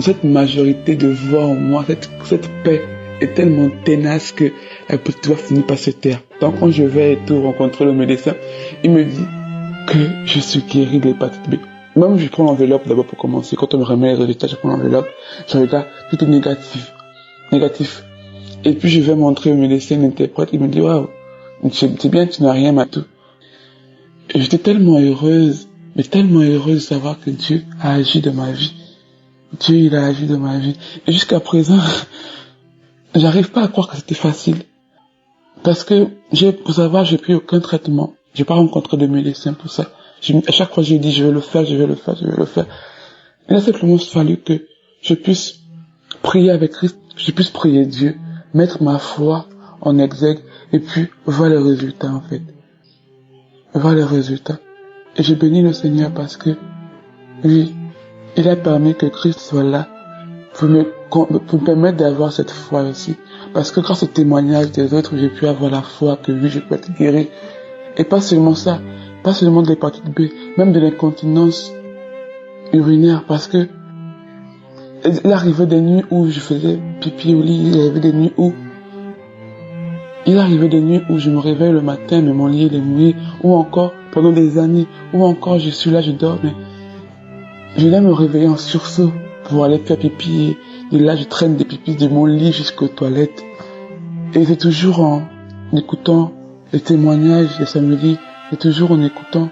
cette majorité de voix en moi, cette paix est tellement tenace que elle peut toujours finir par se taire. Donc quand je vais et tout rencontrer le médecin, il me dit que je suis guéri de l'hépatite B. Même je prends l'enveloppe d'abord pour commencer. Quand on me remet les résultats, je prends l'enveloppe, je regarde, tout est négatif. Et puis je vais montrer au médecin, l'interprète, il me dit waouh, c'est bien, tu n'as rien Matou. Et j'étais tellement heureuse de savoir que Dieu a agi dans ma vie. Dieu, il a agi dans ma vie. Et jusqu'à présent, j'arrive pas à croire que c'était facile. Parce que, pour savoir, j'ai pris aucun traitement. J'ai pas rencontré de médecin pour ça. À chaque fois, je dis, je vais le faire. Il a simplement fallu que je puisse prier avec Christ, que je puisse prier Dieu, mettre ma foi en exergue, et puis voir les résultats, en fait. Voir les résultats. Et je bénis le Seigneur parce que, oui, il a permis que Christ soit là pour me permettre d'avoir cette foi aussi. Parce que grâce au témoignage des autres, j'ai pu avoir la foi que oui, je peux être guéri. Et pas seulement ça, pas seulement de l'hépatite B, même de l'incontinence urinaire, parce que il arrivait des nuits où je faisais pipi au lit, il arrivait des nuits où je me réveille le matin, mais mon lit est mouillé, ou encore pendant des années, ou encore je suis là, je dors, mais je viens me réveiller en sursaut pour aller faire pipi, et là je traîne des pipis de mon lit jusqu'aux toilettes. Et c'est toujours en écoutant les témoignages de Samuel, c'est toujours en écoutant,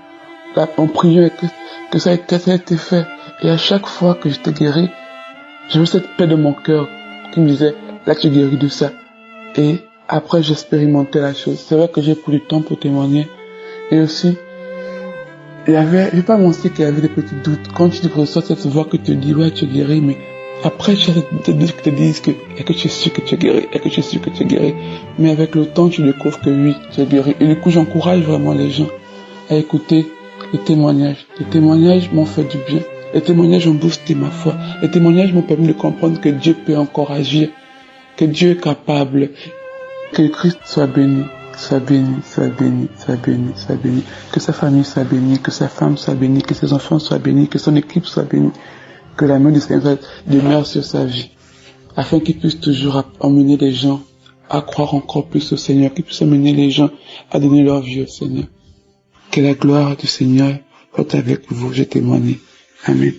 en priant que ça a été fait. Et à chaque fois que j'étais guéri, j'avais cette paix de mon cœur qui me disait, là tu es guéri de ça. Et après j'expérimentais la chose. C'est vrai que j'ai pris du temps pour témoigner. Et aussi, je vais pas mentir qu'il y avait des petits doutes. Quand tu reçois cette voix qui te dit, ouais tu es guéri, mais après tu as des doutes qui te disent que, est-ce que tu es sûr que tu es guéri, mais avec le temps tu découvres que oui, tu es guéri. Et du coup j'encourage vraiment les gens à écouter les témoignages. Les témoignages m'ont fait du bien. Les témoignages ont boosté ma foi. Les témoignages m'ont permis de comprendre que Dieu peut encore agir, que Dieu est capable, que Christ soit béni, que sa famille soit bénie, que sa femme soit bénie, que ses enfants soient bénis, que son équipe soit bénie, que la main du Seigneur demeure sur sa vie, afin qu'il puisse toujours emmener les gens à croire encore plus au Seigneur, qu'il puisse amener les gens à donner leur vie au Seigneur. Que la gloire du Seigneur soit avec vous, je témoigne. Amen.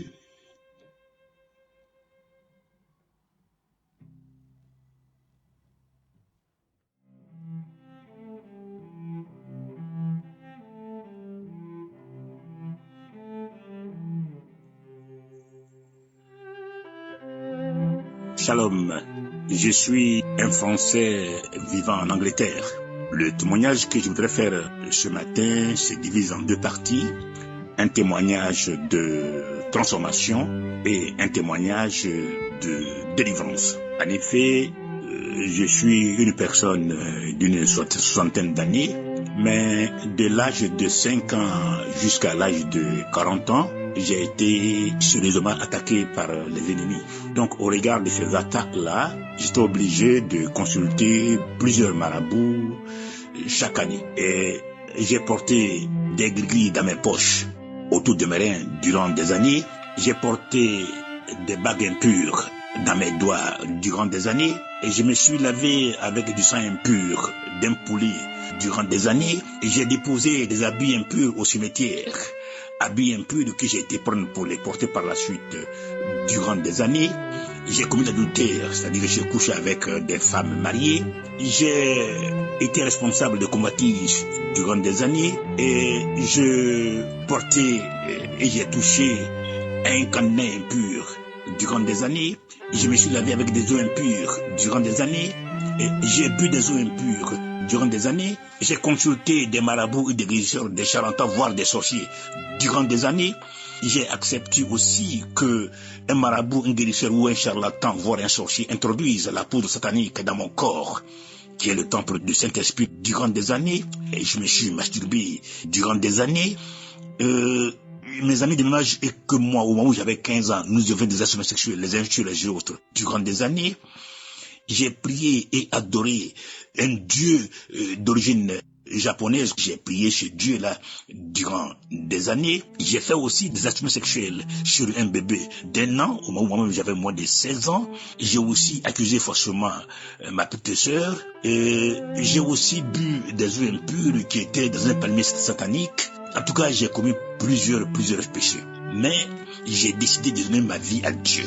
Shalom, je suis un Français vivant en Angleterre. Le témoignage que je voudrais faire ce matin se divise en deux parties. Un témoignage de transformation et un témoignage de délivrance. En effet, je suis une personne d'une soixantaine d'années, mais de l'âge de 5 ans jusqu'à l'âge de 40 ans, j'ai été sérieusement attaqué par les ennemis. Donc au regard de ces attaques-là, j'étais obligé de consulter plusieurs marabouts chaque année. Et j'ai porté des gris dans mes poches autour de mes reins durant des années. J'ai porté des bagues impures dans mes doigts durant des années. Et je me suis lavé avec du sang impur d'un poulet durant des années. Et j'ai déposé des habits impurs au cimetière. Habits impurs que j'ai été prendre pour les porter par la suite durant des années. j'ai commis l'adultère, c'est-à-dire que j'ai couché avec des femmes mariées. J'ai été responsable de convoitise durant des années et je portais et j'ai touché un cadenas impur durant des années. Je me suis lavé avec des eaux impures durant des années. Et j'ai bu des eaux impures durant des années. J'ai consulté des marabouts et des guérisseurs, des charlatans, voire des sorciers durant des années. J'ai accepté aussi que un marabout, un guérisseur ou un charlatan, voire un sorcier introduise la poudre satanique dans mon corps, qui est le temple du Saint-Esprit, durant des années. Et je me suis masturbé durant des années. Mes amis de même âge et que moi, au moment où j'avais 15 ans, nous avions des instruments sexuels les uns sur les autres durant des années. J'ai prié et adoré un dieu d'origine japonaise. J'ai prié ce dieu-là durant des années. J'ai fait aussi des instruments sexuels sur un bébé d'1 an, au moment où j'avais moins de 16 ans. J'ai aussi accusé forcément ma petite sœur. J'ai aussi bu des eaux impures qui étaient dans un palmier satanique. En tout cas, j'ai commis plusieurs péchés. Mais j'ai décidé de donner ma vie à Dieu.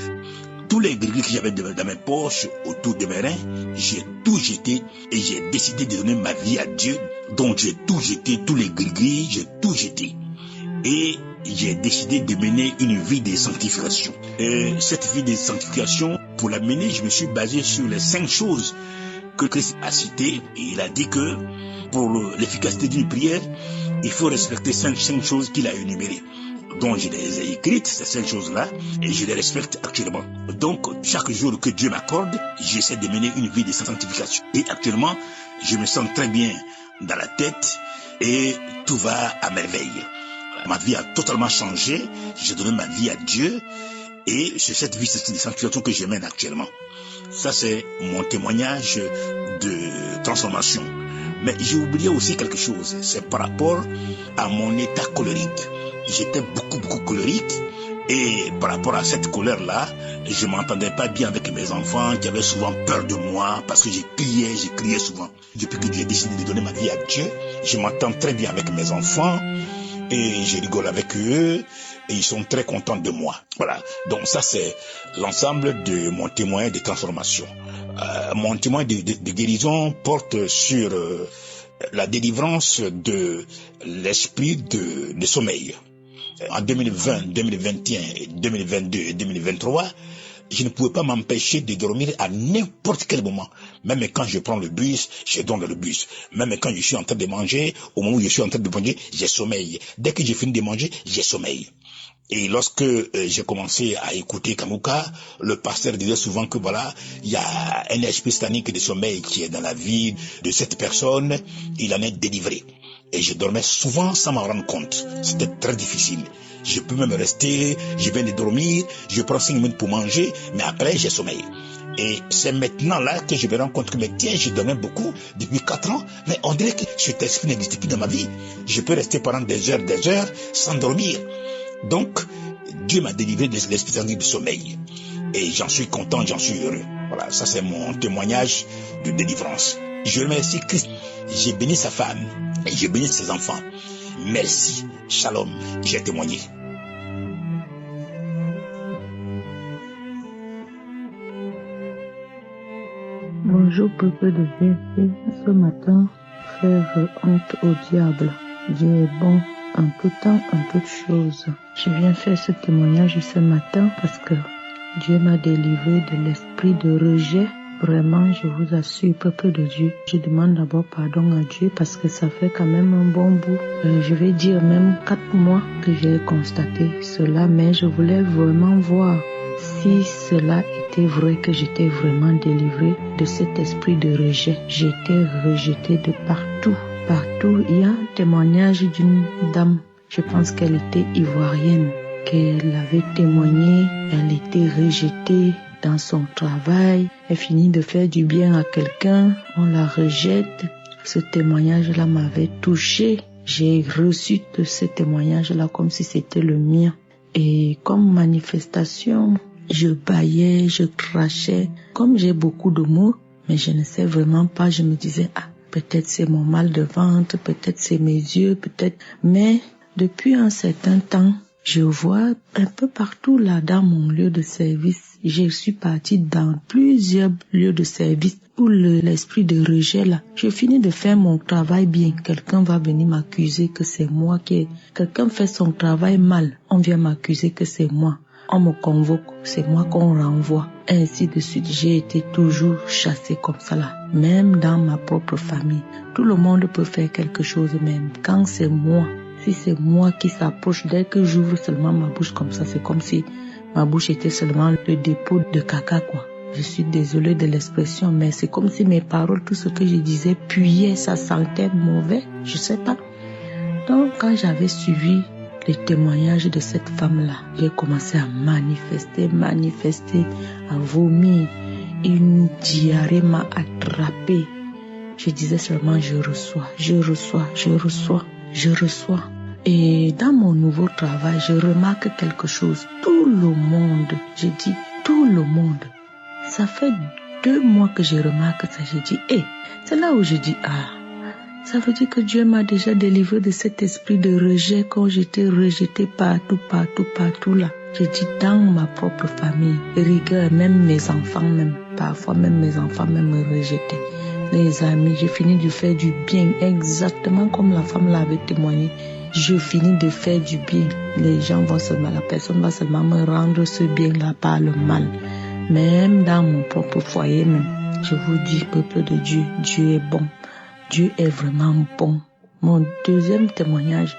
Tous les gris que j'avais dans mes poches, autour de mes reins, j'ai tout jeté et j'ai décidé de donner ma vie à Dieu. Donc j'ai tout jeté, tous les gris, j'ai tout jeté. Et j'ai décidé de mener une vie de sanctification. Et cette vie de sanctification, pour la mener, je me suis basé sur les 5 choses que Christ a citées. Et il a dit que pour l'efficacité d'une prière, il faut respecter 5 choses qu'il a énumérées. Donc je les ai écrites, ces 5 choses-là, et je les respecte actuellement. Donc chaque jour que Dieu m'accorde, j'essaie de mener une vie de sanctification. Et actuellement, je me sens très bien dans la tête et tout va à merveille. Ma vie a totalement changé, j'ai donné ma vie à Dieu et c'est cette vie de sanctification que je mène actuellement. Ça c'est mon témoignage de transformation. Mais j'ai oublié aussi quelque chose, c'est par rapport à mon état colérique. J'étais beaucoup colérique et par rapport à cette colère-là, je m'entendais pas bien avec mes enfants qui avaient souvent peur de moi parce que je criais souvent. Depuis que j'ai décidé de donner ma vie à Dieu, je m'entends très bien avec mes enfants et je rigole avec eux et ils sont très contents de moi. Voilà, donc ça c'est l'ensemble de mon témoin de transformation. Mon témoin de guérison porte sur la délivrance de l'esprit de sommeil. En 2020, 2021, 2022 et 2023, je ne pouvais pas m'empêcher de dormir à n'importe quel moment. Même quand je prends le bus, je dors dans le bus. Même quand je suis en train de manger, au moment où je suis en train de manger, j'ai sommeil. Dès que j'ai fini de manger, j'ai sommeil. Et lorsque j'ai commencé à écouter Kanguka, le pasteur disait souvent que voilà, il y a un esprit satanique de sommeil qui est dans la vie de cette personne, il en est délivré. Et je dormais souvent sans m'en rendre compte. C'était très difficile. Je peux même rester, je viens de dormir, je prends 5 minutes pour manger, mais après j'ai sommeil. Et c'est maintenant là que je me rends compte que mais tiens, je dormais beaucoup depuis 4 ans, mais on dirait que cet esprit n'existe plus dans ma vie. Je peux rester pendant des heures sans dormir. Donc, Dieu m'a délivré de l'esprit de sommeil. Et j'en suis content, j'en suis heureux. Voilà, ça c'est mon témoignage de délivrance. Je remercie Christ. J'ai béni sa femme et j'ai béni ses enfants. Merci. Shalom. J'ai témoigné. Bonjour peuple de Dieu. Ce matin, faire honte au diable. Dieu est bon en tout temps, en toutes choses. Je viens faire ce témoignage ce matin parce que Dieu m'a délivré de l'esprit de rejet. Vraiment, je vous assure, peuple de Dieu, je demande d'abord pardon à Dieu parce que ça fait quand même un bon bout. Je vais dire même 4 mois que j'ai constaté cela, mais je voulais vraiment voir si cela était vrai, que j'étais vraiment délivrée de cet esprit de rejet. J'étais rejetée de partout. Partout, il y a un témoignage d'une dame, je pense qu'elle était ivoirienne, qu'elle avait témoigné, elle était rejetée dans son travail, elle finit de faire du bien à quelqu'un, on la rejette. Ce témoignage-là m'avait touchée. J'ai reçu de ce témoignage-là comme si c'était le mien. Et comme manifestation, je bâillais, je crachais. Comme j'ai beaucoup de mots, mais je ne sais vraiment pas, je me disais, peut-être c'est mon mal de ventre, peut-être c'est mes yeux, peut-être. Mais depuis un certain temps, Je vois un peu partout là dans mon lieu de service. Je suis partie dans plusieurs lieux de service où l'esprit de rejet là. Je finis de faire mon travail bien. Quelqu'un va venir m'accuser que c'est moi qui... Quelqu'un fait son travail mal. On vient m'accuser que c'est moi. On me convoque, c'est moi qu'on renvoie. Ainsi de suite, j'ai été toujours chassée comme ça là. Même dans ma propre famille. Tout le monde peut faire quelque chose même. Quand c'est moi, si c'est moi qui s'approche, dès que j'ouvre seulement ma bouche comme ça, c'est comme si ma bouche était seulement le dépôt de caca quoi. Je suis désolée de l'expression, mais c'est comme si mes paroles, tout ce que je disais puait, ça sentait mauvais. Je sais pas. Donc quand j'avais suivi les témoignages de cette femme-là, j'ai commencé à manifester, à vomir. Une diarrhée m'a attrapé. Je disais seulement je reçois. Et dans mon nouveau travail, je remarque quelque chose. Tout le monde, je dis tout le monde. Ça fait 2 mois que je remarque ça. Je dis, c'est là où je dis, ça veut dire que Dieu m'a déjà délivré de cet esprit de rejet quand j'étais rejetée partout là. Je dis dans ma propre famille, rigueur, même mes enfants même, parfois même mes enfants même me rejetaient. Les amis, j'ai fini de faire du bien, exactement comme la femme l'avait témoigné. Je finis de faire du bien. Les gens vont seulement, la personne va seulement me rendre ce bien-là par le mal. Même dans mon propre foyer même, je vous dis, peuple de Dieu, Dieu est bon. Dieu est vraiment bon. Mon deuxième témoignage,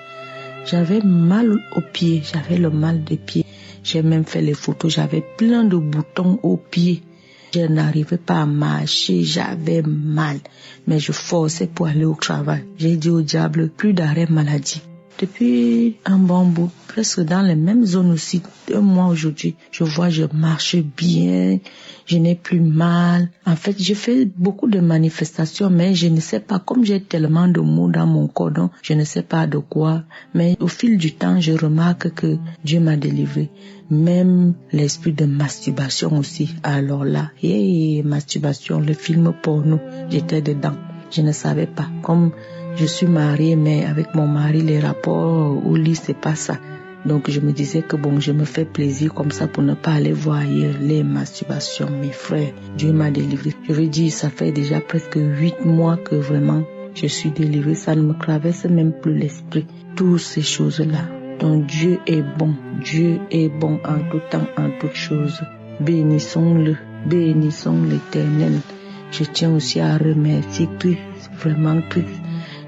j'avais mal aux pieds, j'avais le mal des pieds. J'ai même fait les photos, j'avais plein de boutons aux pieds. Je n'arrivais pas à marcher, j'avais mal. Mais je forçais pour aller au travail. J'ai dit au diable, plus d'arrêt maladie. Depuis un bon bout, presque dans les mêmes zones aussi, 2 mois aujourd'hui, je marche bien, je n'ai plus mal. En fait, j'ai fait beaucoup de manifestations, mais je ne sais pas, comme j'ai tellement de mots dans mon corps, donc je ne sais pas de quoi. Mais au fil du temps, je remarque que Dieu m'a délivré. Même l'esprit de masturbation aussi. Alors là, masturbation, le film porno, j'étais dedans. Je ne savais pas. Comme je suis mariée, mais avec mon mari, les rapports au lit, c'est pas ça. Donc je me disais que je me fais plaisir comme ça pour ne pas aller voir ailleurs les masturbations. Mes frères, Dieu m'a délivré. Je veux dire, ça fait déjà presque 8 mois que vraiment je suis délivrée. Ça ne me traverse même plus l'esprit. Toutes ces choses-là. Donc Dieu est bon en tout temps, en toutes choses. Bénissons-le, bénissons l'Éternel. Je tiens aussi à remercier Christ, vraiment Christ,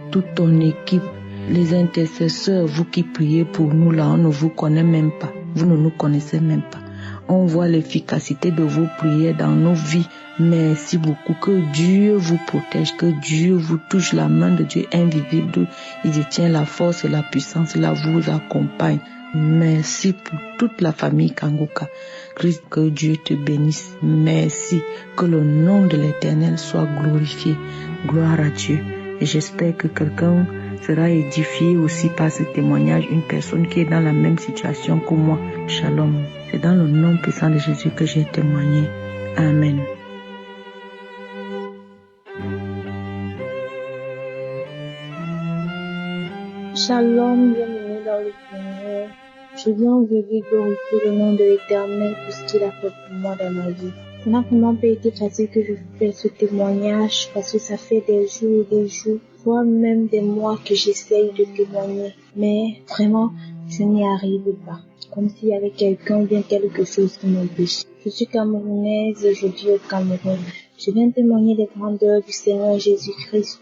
toute ton équipe, les intercesseurs, vous qui priez pour nous là, on ne vous connaît même pas, vous ne nous connaissez même pas. On voit l'efficacité de vos prières dans nos vies. Merci beaucoup, que Dieu vous protège, que Dieu vous touche, la main de Dieu invisible, il détient la force et la puissance, là vous accompagne. Merci pour toute la famille Kangoka. Christ, que Dieu te bénisse. Merci, que le nom de l'Éternel soit glorifié. Gloire à Dieu. Et j'espère que quelqu'un sera édifié aussi par ce témoignage, une personne qui est dans la même situation que moi. Shalom. C'est dans le nom puissant de Jésus que j'ai témoigné. Amen. Shalom, bienvenue dans le Seigneur. Je viens aujourd'hui glorifier le nom de l'Éternel pour ce qu'il a fait pour moi dans ma vie. Ça n'a vraiment pas été facile que je fasse ce témoignage parce que ça fait des jours, voire même des mois que j'essaye de témoigner. Mais vraiment, je n'y arrive pas. Comme s'il y avait quelqu'un ou bien quelque chose qui m'empêche. Je suis camerounaise et je vis au Cameroun. Je viens témoigner des grandeurs du Seigneur Jésus-Christ,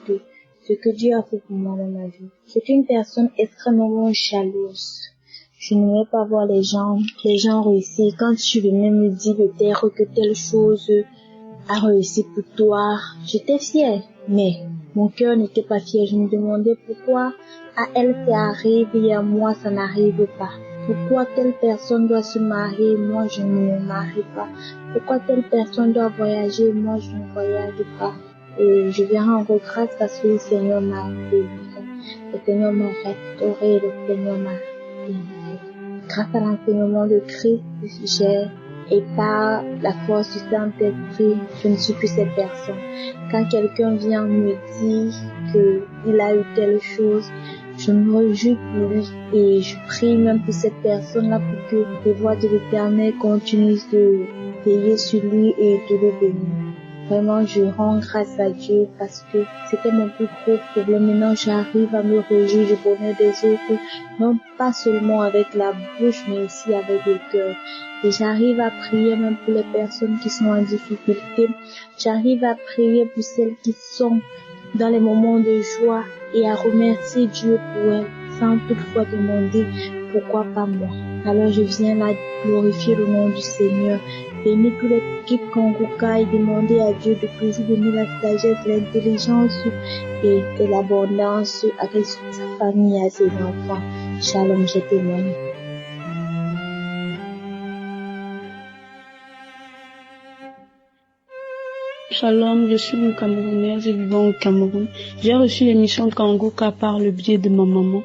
ce que Dieu a fait pour moi dans ma vie. Je suis une personne extrêmement jalouse. Je n'aimais pas voir les gens réussir. Quand tu venais me dire peut-être que telle chose a réussi pour toi, j'étais fière. Mais mon cœur n'était pas fier. Je me demandais pourquoi à elle ça arrive et à moi ça n'arrive pas. Pourquoi telle personne doit se marier, moi je ne me marie pas. Pourquoi telle personne doit voyager, moi je ne voyage pas. Et je viens rendre grâce parce que le Seigneur m'a délivré. Le Seigneur m'a restauré, le Seigneur m'a délivré. Grâce à l'enseignement de Christ, j'ai Et par la force du Saint-Esprit, je ne suis plus cette personne. Quand quelqu'un vient me dire qu'il a eu telle chose, je me réjouis pour lui et je prie même pour cette personne-là pour que les voix de l'Éternel continuent de veiller sur lui et de le bénir. Vraiment, je rends grâce à Dieu parce que c'était mon plus gros problème. Maintenant, j'arrive à me réjouir du bonheur des autres, non pas seulement avec la bouche, mais aussi avec le cœur. Et j'arrive à prier même pour les personnes qui sont en difficulté. J'arrive à prier pour celles qui sont dans les moments de joie et à remercier Dieu pour elles, sans toutefois demander pourquoi pas moi. Alors je viens là glorifier le nom du Seigneur, bénir toute l'équipe Kanguka et demander à Dieu de toujours donner la sagesse, l'intelligence et l'abondance à sa famille et à ses enfants. Shalom, je témoigne. Shalom, je suis une Camerounaise vivant au Cameroun. J'ai reçu l'émission Kanguka par le biais de ma maman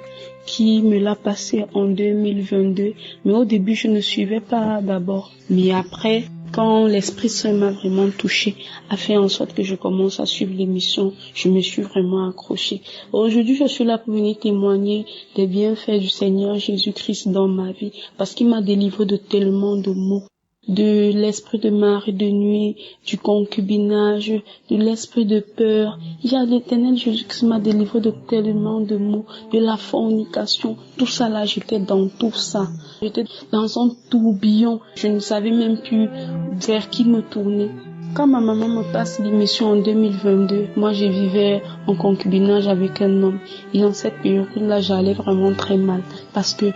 qui me l'a passée en 2022. Mais au début, je ne suivais pas d'abord. Mais après, quand l'Esprit Saint m'a vraiment touchée, a fait en sorte que je commence à suivre l'émission, je me suis vraiment accrochée. Aujourd'hui, je suis là pour venir témoigner des bienfaits du Seigneur Jésus-Christ dans ma vie parce qu'il m'a délivré de tellement de maux. De l'esprit de mari de nuit, du concubinage, de l'esprit de peur. Il y a l'Éternel Jésus qui m'a délivré de tellement de maux, de la fornication. Tout ça là, j'étais dans tout ça. J'étais dans un tourbillon. Je ne savais même plus vers qui me tourner. Quand ma maman me passe l'émission en 2022, moi je vivais en concubinage avec un homme. Et dans cette période-là, j'allais vraiment très mal parce que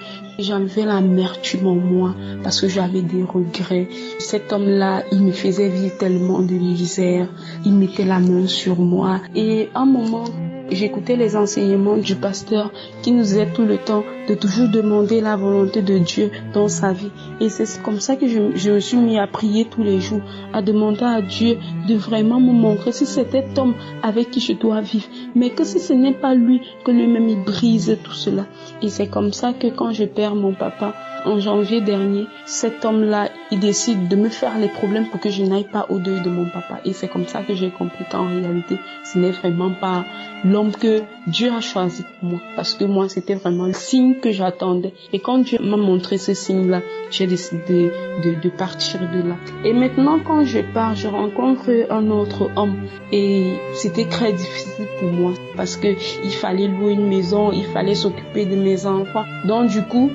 j'avais l'amertume en moi, parce que j'avais des regrets. Cet homme-là, il me faisait vivre tellement de misère. Il mettait la main sur moi. Et à un moment, j'écoutais les enseignements du pasteur qui nous disait tout le temps de toujours demander la volonté de Dieu dans sa vie. Et c'est comme ça que je me suis mis à prier tous les jours, à demander à Dieu de vraiment me montrer si c'est cet homme avec qui je dois vivre. Mais que si ce n'est pas lui, que lui-même il brise tout cela. Et c'est comme ça que quand je perds mon papa, en janvier dernier, cet homme-là, il décide de me faire les problèmes pour que je n'aille pas au deuil de mon papa. Et c'est comme ça que j'ai compris qu'en réalité, ce n'est vraiment pas l'homme que Dieu a choisi pour moi. Parce que moi, c'était vraiment le signe que j'attendais. Et quand Dieu m'a montré ce signe-là, j'ai décidé de partir de là. Et maintenant, quand je pars, je rencontre un autre homme. Et c'était très difficile pour moi. Parce que il fallait louer une maison, il fallait s'occuper de mes enfants. Donc du coup,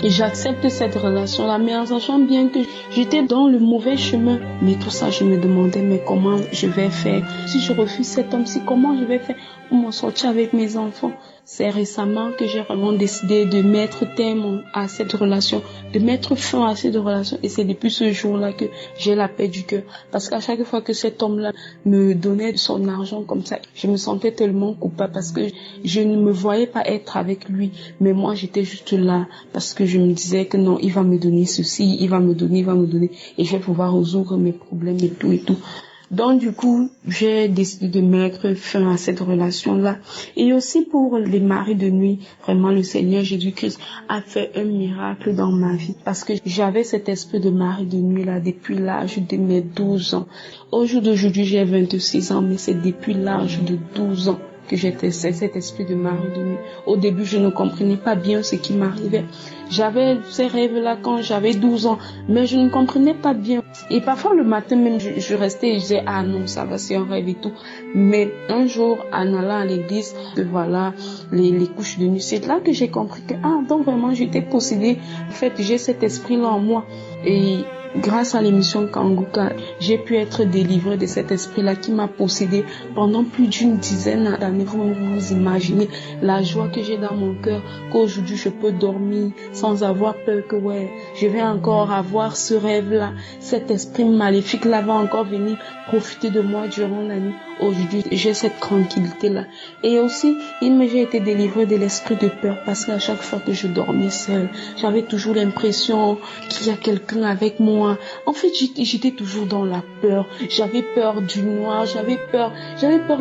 j'accepte cette relation-là, mais en sachant bien que j'étais dans le mauvais chemin. Mais tout ça, je me demandais, mais comment je vais faire? Si je refuse cet homme-ci, comment je vais faire pour m'en sortir avec mes enfants? C'est récemment que j'ai vraiment décidé de mettre terme à cette relation, de mettre fin à cette relation. Et c'est depuis ce jour-là que j'ai la paix du cœur. Parce qu'à chaque fois que cet homme-là me donnait son argent comme ça, je me sentais tellement coupable parce que je ne me voyais pas être avec lui. Mais moi, j'étais juste là parce que je me disais que non, il va me donner ceci, il va me donner. Et je vais pouvoir résoudre mes problèmes et tout. Donc du coup, j'ai décidé de mettre fin à cette relation-là. Et aussi pour les maris de nuit, vraiment le Seigneur Jésus-Christ a fait un miracle dans ma vie. Parce que j'avais cet esprit de mari de nuit-là depuis l'âge de mes 12 ans. Au jour d'aujourd'hui, j'ai 26 ans, mais c'est depuis l'âge de 12 ans que j'étais cet esprit de mari de nuit. Au début, je ne comprenais pas bien ce qui m'arrivait. J'avais ces rêves-là quand j'avais 12 ans, mais je ne comprenais pas bien. Et parfois, le matin même, je restais et je disais, ah non, ça va, c'est un rêve et tout. Mais un jour, en allant à l'église, voilà, les couches de nuit, c'est là que j'ai compris que, donc vraiment, j'étais possédée. En fait, j'ai cet esprit-là en moi. Et grâce à l'émission Kanguka, j'ai pu être délivrée de cet esprit-là qui m'a possédée pendant plus d'une dizaine d'années. Vous imaginez la joie que j'ai dans mon cœur, qu'aujourd'hui je peux dormir sans avoir peur que je vais encore avoir ce rêve-là. Cet esprit maléfique-là va encore venir profiter de moi durant la nuit. Aujourd'hui, j'ai cette tranquillité-là. Et aussi, j'ai été délivrée de l'esprit de peur parce qu'à chaque fois que je dormais seule, j'avais toujours l'impression qu'il y a quelqu'un avec moi. moi. En fait, j'étais toujours dans la peur. J'avais peur du noir, j'avais peur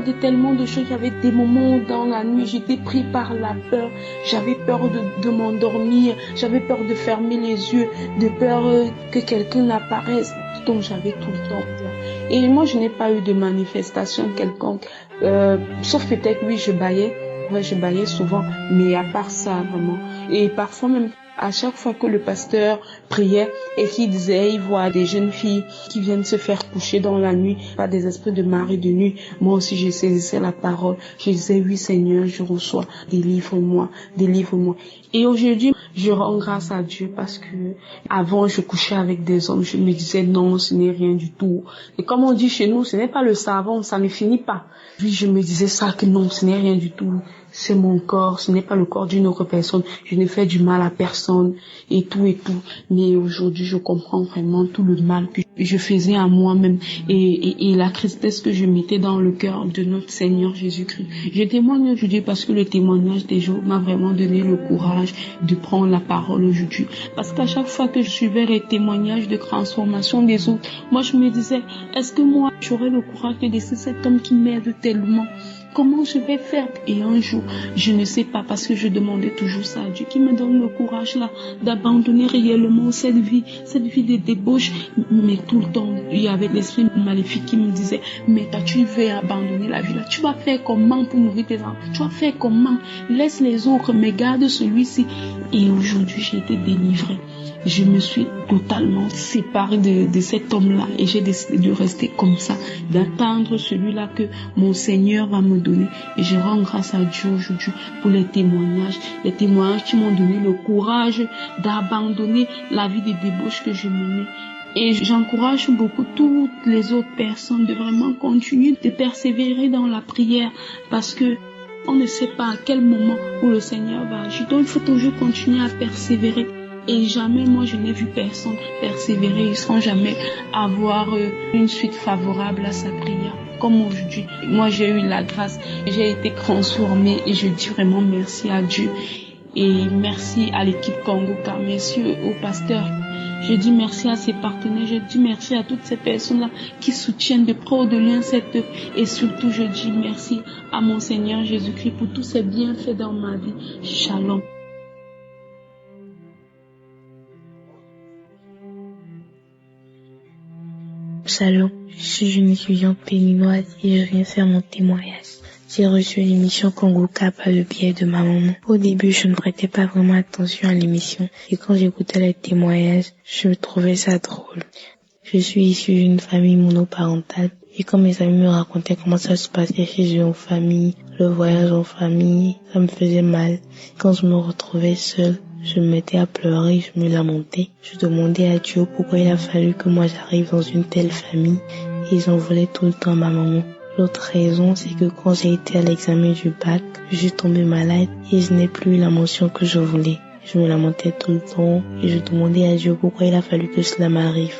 de tellement de choses. J'avais des moments où dans la nuit, j'étais pris par la peur. J'avais peur de m'endormir, j'avais peur de fermer les yeux, de peur que quelqu'un apparaisse. Donc j'avais tout le temps peur. Et moi, je n'ai pas eu de manifestation quelconque, sauf peut-être oui, je baillais souvent, mais à part ça vraiment. Et parfois même, à chaque fois que le pasteur priait et qu'il disait, il voit des jeunes filles qui viennent se faire coucher dans la nuit par des esprits de mari de nuit, moi aussi je saisissais la parole. Je disais, oui Seigneur, je reçois, délivre-moi. Et aujourd'hui, je rends grâce à Dieu parce que avant je couchais avec des hommes, je me disais non, ce n'est rien du tout. Et comme on dit chez nous, ce n'est pas le savon, ça ne finit pas. Puis je me disais ça que non, ce n'est rien du tout. C'est mon corps, ce n'est pas le corps d'une autre personne. Je ne fais du mal à personne et tout. Mais aujourd'hui, je comprends vraiment tout le mal que je faisais à moi-même et la tristesse que je mettais dans le cœur de notre Seigneur Jésus-Christ. Je témoigne aujourd'hui parce que le témoignage des jours m'a vraiment donné le courage de prendre la parole aujourd'hui. Parce qu'à chaque fois que je suivais les témoignages de transformation des autres, moi je me disais, est-ce que moi j'aurais le courage de laisser cet homme qui m'aide tellement? Comment je vais faire? Et un jour, je ne sais pas, parce que je demandais toujours ça à Dieu, qui me donne le courage là, d'abandonner réellement cette vie de débauche. Mais tout le temps, il y avait l'esprit maléfique qui me disait, mais toi, tu veux abandonner la vie là, tu vas faire comment pour nourrir tes enfants? Tu vas faire comment? Laisse les autres, mais garde celui-ci. Et aujourd'hui, j'ai été délivrée. Je me suis totalement séparée de cet homme-là et j'ai décidé de rester comme ça, d'attendre celui-là que mon Seigneur va me donner. Et je rends grâce à Dieu aujourd'hui pour les témoignages qui m'ont donné le courage d'abandonner la vie de débauche que je menais. Et j'encourage beaucoup toutes les autres personnes de vraiment continuer de persévérer dans la prière parce que on ne sait pas à quel moment où le Seigneur va agir. Donc il faut toujours continuer à persévérer. Et jamais, moi, je n'ai vu personne persévérer sans jamais avoir une suite favorable à sa prière. Comme aujourd'hui, moi, j'ai eu la grâce, j'ai été transformée et je dis vraiment merci à Dieu. Et merci à l'équipe Kanguka, merci au pasteur. Je dis merci à ses partenaires, je dis merci à toutes ces personnes-là qui soutiennent de près ou de loin cette œuvre. Et surtout, je dis merci à mon Seigneur Jésus-Christ pour tous ses bienfaits dans ma vie. Shalom. Shalom, je suis une étudiante béninoise et je viens faire mon témoignage. J'ai reçu l'émission Kanguka par le biais de ma maman. Au début, je ne prêtais pas vraiment attention à l'émission et quand j'écoutais les témoignages, je trouvais ça drôle. Je suis issue d'une famille monoparentale et quand mes amis me racontaient comment ça se passait chez eux en famille, le voyage en famille, ça me faisait mal. Quand je me retrouvais seule, je me mettais à pleurer, je me lamentais. Je demandais à Dieu pourquoi il a fallu que moi j'arrive dans une telle famille et j'en voulais tout le temps à ma maman. L'autre raison, c'est que quand j'ai été à l'examen du bac, je suis tombée malade et je n'ai plus eu la mention que je voulais. Je me lamentais tout le temps et je demandais à Dieu pourquoi il a fallu que cela m'arrive.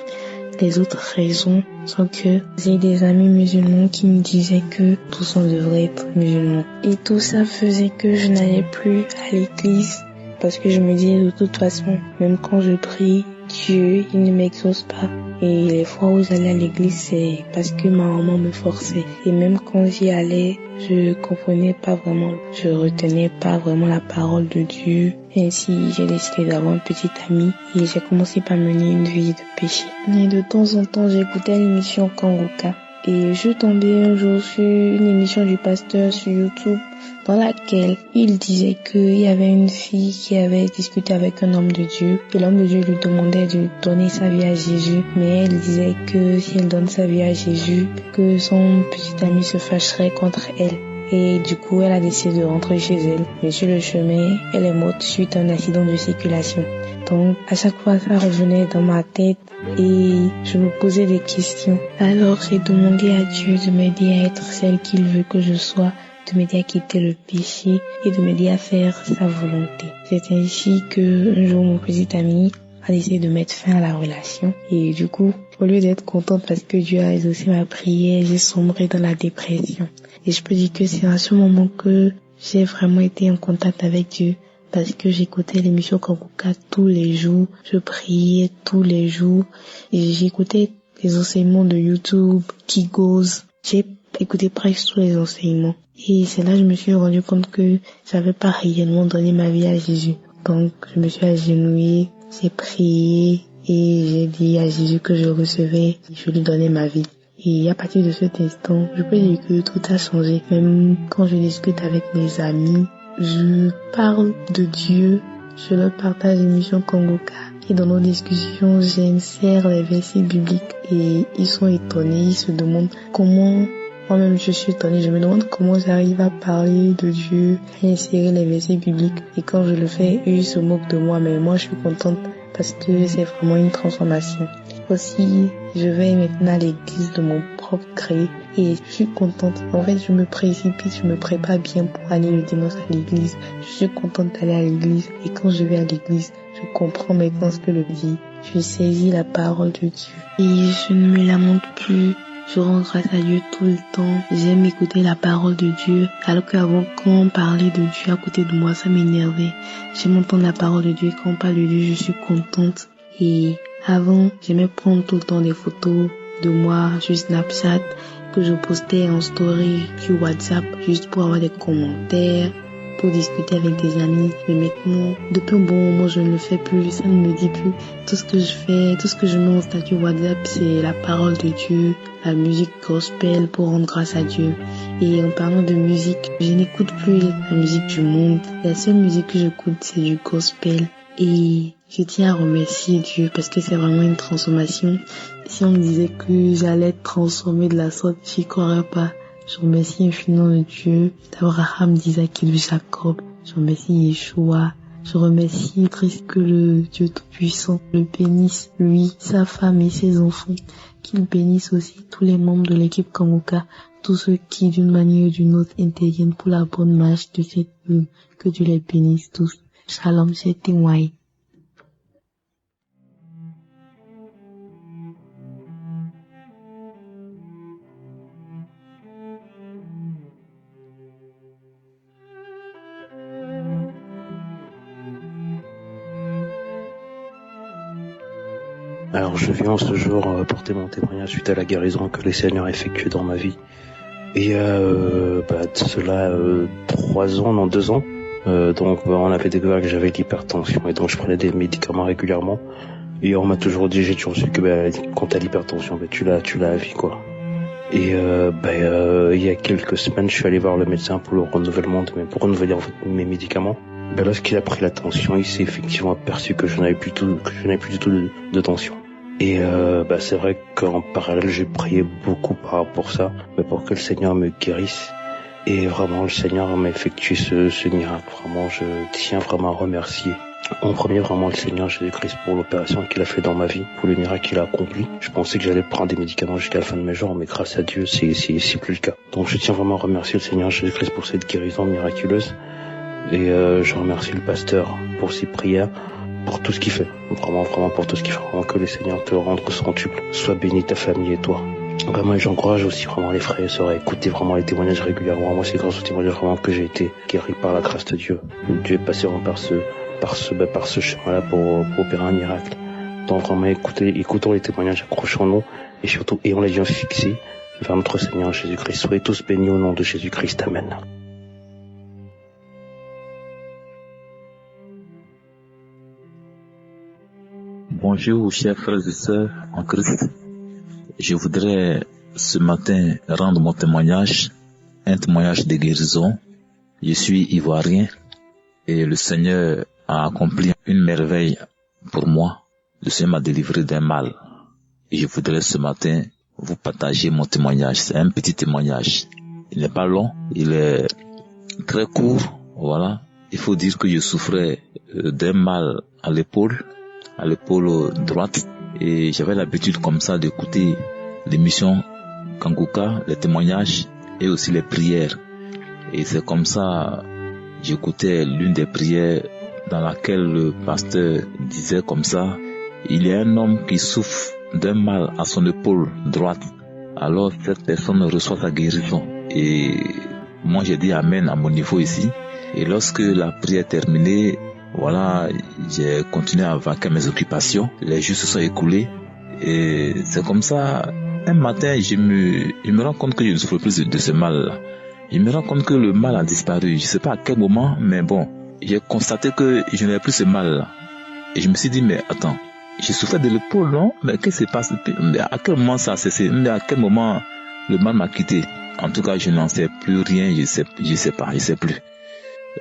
Les autres raisons sont que j'ai des amis musulmans qui me disaient que tous on devrait être musulmans. Et tout ça faisait que je n'allais plus à l'église parce que je me disais de toute façon, même quand je prie, Dieu, il ne m'exauce pas. Et les fois où j'allais à l'église, c'est parce que ma maman me forçait. Et même quand j'y allais, je comprenais pas vraiment, je retenais pas vraiment la parole de Dieu. Ainsi, j'ai décidé d'avoir une petite amie et j'ai commencé par mener une vie de péché. Et de temps en temps, j'écoutais l'émission Kanguka. Et je suis tombée un jour sur une émission du pasteur sur YouTube dans laquelle il disait qu'il y avait une fille qui avait discuté avec un homme de Dieu et l'homme de Dieu lui demandait de donner sa vie à Jésus, mais elle disait que si elle donne sa vie à Jésus, que son petit ami se fâcherait contre elle. Et du coup, elle a décidé de rentrer chez elle. Mais sur le chemin, elle est morte suite à un accident de circulation. Donc, à chaque fois, ça revenait dans ma tête et je me posais des questions. Alors, j'ai demandé à Dieu de m'aider à être celle qu'il veut que je sois, de m'aider à quitter le péché et de m'aider à faire sa volonté. C'est ainsi que un jour, mon petit ami a décidé de mettre fin à la relation. Et du coup, au lieu d'être contente parce que Dieu a exaucé ma prière, j'ai sombré dans la dépression. Et je peux dire que c'est à ce moment que j'ai vraiment été en contact avec Dieu. parce que j'écoutais l'émission Kanguka tous les jours, je priais tous les jours et j'écoutais les enseignements de YouTube, Kigos. J'ai écouté presque tous les enseignements. Et c'est là que je me suis rendu compte que j'avais pas réellement donné ma vie à Jésus. Donc, je me suis agenouillée, j'ai prié et j'ai dit à Jésus que je recevais, je lui donnais ma vie. Et à partir de cet instant, je peux dire que tout a changé. Même quand je discute avec mes amis, je parle de Dieu, je leur partage l'émission Kanguka. Et dans nos discussions, j'insère les versets bibliques et ils sont étonnés, ils se demandent comment, moi-même je suis étonnée, je me demande comment j'arrive à parler de Dieu, à insérer les versets bibliques. Et quand je le fais, eux ils se moquent de moi, mais moi je suis contente parce que c'est vraiment une transformation. Aussi, je vais maintenant à l'église de mon propre gré et je suis contente. En fait, je me précipite, je me prépare bien pour aller le dimanche à l'église. Je suis contente d'aller à l'église et quand je vais à l'église, je comprends maintenant ce que le dit. Je saisis la parole de Dieu et je ne me lamente plus. Je rends grâce à Dieu tout le temps. J'aime écouter la parole de Dieu. Alors qu'avant, quand on parlait de Dieu à côté de moi, ça m'énervait. J'aime entendre la parole de Dieu et quand on parle de Dieu, je suis contente. Et avant, j'aimais prendre tout le temps des photos de moi sur Snapchat que je postais en story sur WhatsApp juste pour avoir des commentaires, pour discuter avec des amis. Mais maintenant, depuis un bon moment, je ne le fais plus. Ça ne me dit plus. Tout ce que je fais, tout ce que je mets en statut WhatsApp, c'est la parole de Dieu, la musique gospel pour rendre grâce à Dieu. Et en parlant de musique, je n'écoute plus la musique du monde. La seule musique que j'écoute, c'est du gospel. Et je tiens à remercier Dieu parce que c'est vraiment une transformation. Si on me disait que j'allais être transformée de la sorte, j'y croirais pas. Je remercie infiniment Dieu d'Abraham, d'Isaac et de Jacob. Je remercie Yeshua. Je remercie Christ, que le Dieu Tout-Puissant le bénisse, lui, sa femme et ses enfants. Qu'il bénisse aussi tous les membres de l'équipe Kanguka, tous ceux qui d'une manière ou d'une autre interviennent pour la bonne marche de cette vie. Que Dieu les bénisse tous. Shalom, c'est Témoin. Alors je viens ce jour porter mon témoignage suite à la guérison que le Seigneur a effectuée dans ma vie. Et de cela 2 ans. On avait découvert que j'avais l'hypertension et donc je prenais des médicaments régulièrement. Et on m'a toujours dit, j'ai toujours su que quand t'as l'hypertension, tu l'as à vie quoi. Et il y a quelques semaines, je suis allé voir le médecin pour le renouvellement pour renouveler en fait mes médicaments. Lorsqu'il a pris la tension, il s'est effectivement aperçu que je n'avais plus du tout de tension. Et c'est vrai qu'en parallèle, j'ai prié beaucoup par rapport à ça, mais pour que le Seigneur me guérisse. Et vraiment, le Seigneur m'a effectué ce miracle. Vraiment, je tiens vraiment à remercier en premier vraiment le Seigneur Jésus-Christ pour l'opération qu'il a fait dans ma vie, pour le miracle qu'il a accompli. Je pensais que j'allais prendre des médicaments jusqu'à la fin de mes jours, mais grâce à Dieu, c'est plus le cas. Donc je tiens vraiment à remercier le Seigneur Jésus-Christ pour cette guérison miraculeuse. Et je remercie le pasteur pour ses prières, pour tout ce qu'il fait. Vraiment pour tout ce qu'il fait. Vraiment que le Seigneur te rende centuple. Sois béni ta famille et toi. Vraiment, j'encourage aussi vraiment les frères et sœurs à écouter vraiment les témoignages régulièrement. Moi, c'est grâce aux témoignages vraiment que j'ai été guéri par la grâce de Dieu. Dieu est passé vraiment par ce chemin-là pour opérer un miracle. Donc vraiment, écoutons les témoignages, accrochons-nous et surtout ayons les yeux fixés vers notre Seigneur Jésus-Christ. Soyez tous bénis au nom de Jésus-Christ. Amen. Bonjour, chers frères et sœurs en Christ. Je voudrais ce matin rendre mon témoignage, un témoignage de guérison. Je suis ivoirien et le Seigneur a accompli une merveille pour moi. Le Seigneur m'a délivré d'un mal. Et je voudrais ce matin vous partager mon témoignage. C'est un petit témoignage. Il n'est pas long, il est très court. Voilà. Il faut dire que je souffrais d'un mal à l'épaule droite. Et j'avais l'habitude comme ça d'écouter l'émission Kanguka, les témoignages et aussi les prières. Et c'est comme ça, j'écoutais l'une des prières dans laquelle le pasteur disait comme ça, il y a un homme qui souffre d'un mal à son épaule droite. Alors cette personne reçoit sa guérison. Et moi j'ai dit amen à mon niveau ici. Et lorsque la prière est terminée, voilà, j'ai continué à vaquer mes occupations. Les jours se sont écoulés et c'est comme ça. Un matin, je me rends compte que je ne souffre plus de ce mal-là. Je me rends compte que le mal a disparu. Je ne sais pas à quel moment, mais bon, j'ai constaté que je n'avais plus ce mal-là. Et je me suis dit, mais attends, je souffrais de l'épaule, non? Mais qu'est-ce qui se passe? À quel moment ça a cessé? À quel moment le mal m'a quitté? En tout cas, je n'en sais plus rien, je sais plus.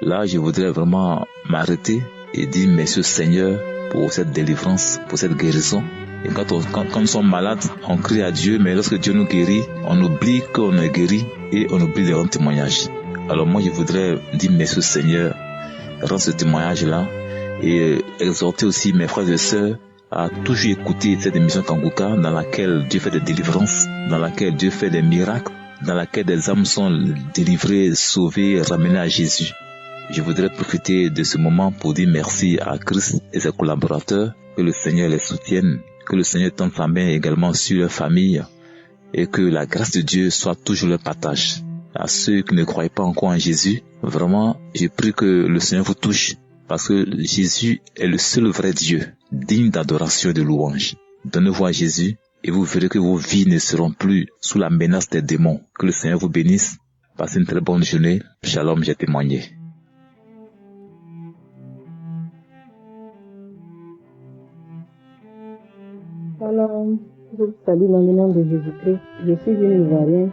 Là, je voudrais vraiment m'arrêter et dire merci au Seigneur pour cette délivrance, pour cette guérison. Et quand nous sommes malades, on crie à Dieu, mais lorsque Dieu nous guérit, on oublie qu'on est guéri et on oublie de rendre témoignage. Alors moi, je voudrais dire merci au Seigneur, rendre ce témoignage-là et exhorter aussi mes frères et sœurs à toujours écouter cette émission Kanguka dans laquelle Dieu fait des délivrances, dans laquelle Dieu fait des miracles, dans laquelle des âmes sont délivrées, sauvées, ramenées à Jésus. Je voudrais profiter de ce moment pour dire merci à Christ et ses collaborateurs, que le Seigneur les soutienne, que le Seigneur tende sa main également sur leur famille et que la grâce de Dieu soit toujours leur partage. À ceux qui ne croient pas encore en Jésus, vraiment, je prie que le Seigneur vous touche parce que Jésus est le seul vrai Dieu, digne d'adoration et de louange. Donnez-vous à Jésus et vous verrez que vos vies ne seront plus sous la menace des démons. Que le Seigneur vous bénisse. Passez une très bonne journée. Shalom, j'ai témoigné. Alors, je vous salue dans le nom de Jésus-Christ. Je suis une Ivoirienne.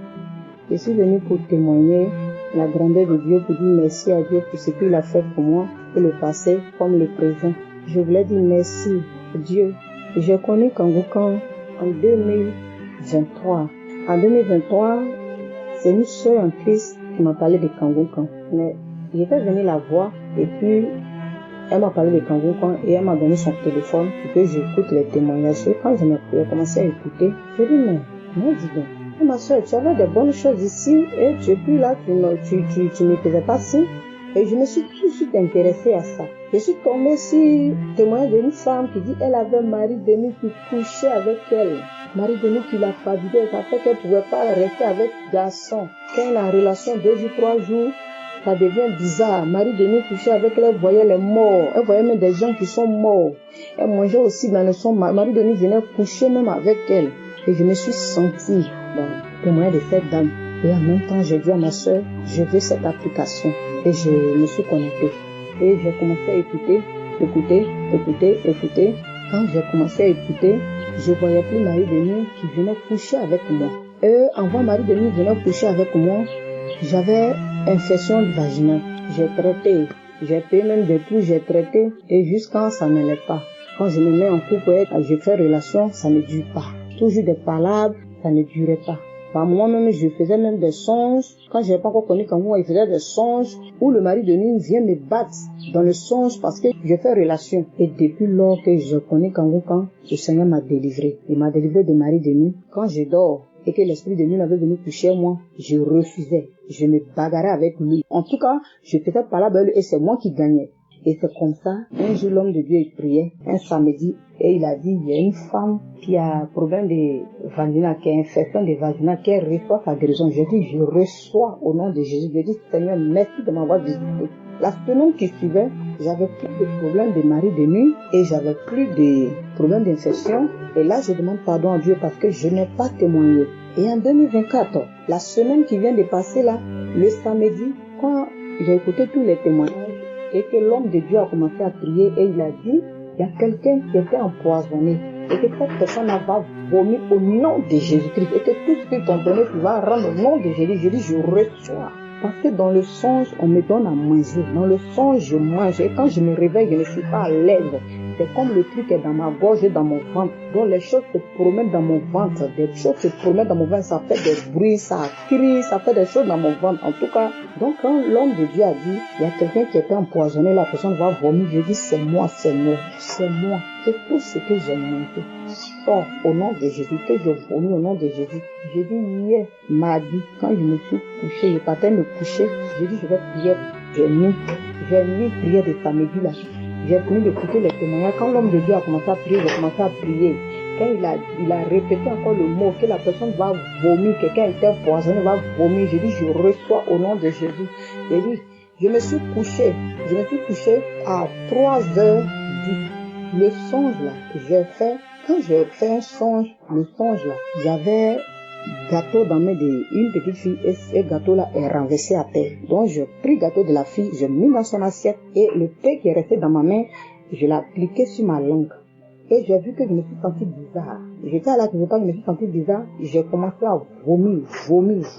Je suis venue pour témoigner la grandeur de Dieu, pour dire merci à Dieu pour ce qu'il a fait pour moi, et le passé comme le présent. Je voulais dire merci à Dieu. Je connais Kanguka en 2023. En 2023, c'est une sœur en Christ qui m'a parlé de Kanguka. Mais j'étais venue la voir et puis elle m'a parlé de Kanguka et elle m'a donné son téléphone pour que j'écoute les témoignages. Et quand j'ai commencé à écouter, je dis mais dis donc, ma soeur, tu avais de bonnes choses ici et tu es plus là, tu ne faisais pas si. Et je me suis tout de suite intéressée à ça. Je suis tombée sur le témoignage d'une femme qui dit qu'elle avait un mari de nuit qui couchait avec elle. Mari de nuit qui l'a fatiguée, ça fait qu'elle ne pouvait pas rester avec garçon. Quand elle est en relation 2 jours, 3 jours, ça devient bizarre. Mari de nuit couchait avec elle, elle voyait les morts. Elle voyait même des gens qui sont morts. Elle mangeait aussi dans le son. Mari de nuit venait coucher même avec elle. Et je me suis sentie dans le témoignage de cette dame. Et en même temps, j'ai dit à ma soeur, je veux cette application. Et je me suis connectée. Et j'ai commencé à écouter. Quand j'ai commencé à écouter, je voyais plus Marie de nuit qui venait coucher avec moi. Et avant Marie de nuit venait coucher avec moi, j'avais infection vaginale. J'ai traité. J'ai payé même des trous, j'ai traité. Et jusqu'à ça n'allait pas. Quand je me mets en couple, je fais relation, ça ne dure pas. Toujours des palabres, ça ne durait pas. Par moi-même, je faisais même des songes. Quand je n'avais pas encore connu Kanguka, il faisait des songes où le mari de nuit vient me battre dans le songe parce que je fais relation. Et depuis lors que je connais Kanguka, le Seigneur m'a délivré. Il m'a délivré de mari de nuit. Quand je dors et que l'esprit de nuit avait venu coucher moi, je refusais. Je me bagarrais avec lui. En tout cas, je faisais parler et c'est moi qui gagnais. Et c'est comme ça, un jour l'homme de Dieu il priait, un samedi, et il a dit, il y a une femme qui a un problème de vagina, qui a une infection de vagina, qui reçoit sa guérison. Je dis, je reçois au nom de Jésus. Je dis, Seigneur, merci de m'avoir visité. La semaine qui suivait, j'avais plus de problèmes de mari de nuit et j'avais plus de problèmes d'infection. Et là, je demande pardon à Dieu parce que je n'ai pas témoigné. Et en 2024, la semaine qui vient de passer là, le samedi, quand j'ai écouté tous les témoignages, et que l'homme de Dieu a commencé à prier et il a dit, il y a quelqu'un qui était empoisonné et que cette personne va vomir au nom de Jésus-Christ et que tout ce qu'ils t'ont donné, tu vas rendre au nom de Jésus. Je dis, je reçois. Parce que dans le songe, on me donne à manger. Dans le songe, je mange. Et quand je me réveille, je ne suis pas à l'aise. C'est comme le truc est dans ma gorge et dans mon ventre. Donc les choses se promènent dans mon ventre. Des choses se promènent dans mon ventre. Ça fait des bruits, ça crie, ça fait des choses dans mon ventre. En tout cas, donc quand l'homme de Dieu a dit, il y a quelqu'un qui était empoisonné, la personne va vomir. Je dis, c'est moi, Seigneur. C'est moi. C'est tout ce que j'ai mangé. Sors au nom de Jésus, que je vomis au nom de Jésus. J'ai dit hier, mardi, quand je me suis couché, je partais me coucher, j'ai dit je vais prier. J'ai mis prière de samedi là. J'ai fini d'écouter les témoignages. Quand l'homme de Dieu a commencé à prier, j'ai commencé à prier. Quand il a répété encore le mot, que la personne va vomir, quelqu'un était empoisonné, va vomir. J'ai dit je reçois au nom de Jésus. J'ai dit, Je me suis couché à 3h10. Le songe là que j'ai fait, quand j'ai fait un songe, le songe là, j'avais gâteau dans mes mains d'une petite fille et ce gâteau là est renversé à terre. Donc j'ai pris le gâteau de la fille, j'ai mis dans son assiette et le thé qui est resté dans ma main, je l'ai appliqué sur ma langue. Et j'ai vu que je me suis senti bizarre. J'étais à la maison, je me suis senti bizarre. J'ai commencé à vomir. Je vomissais.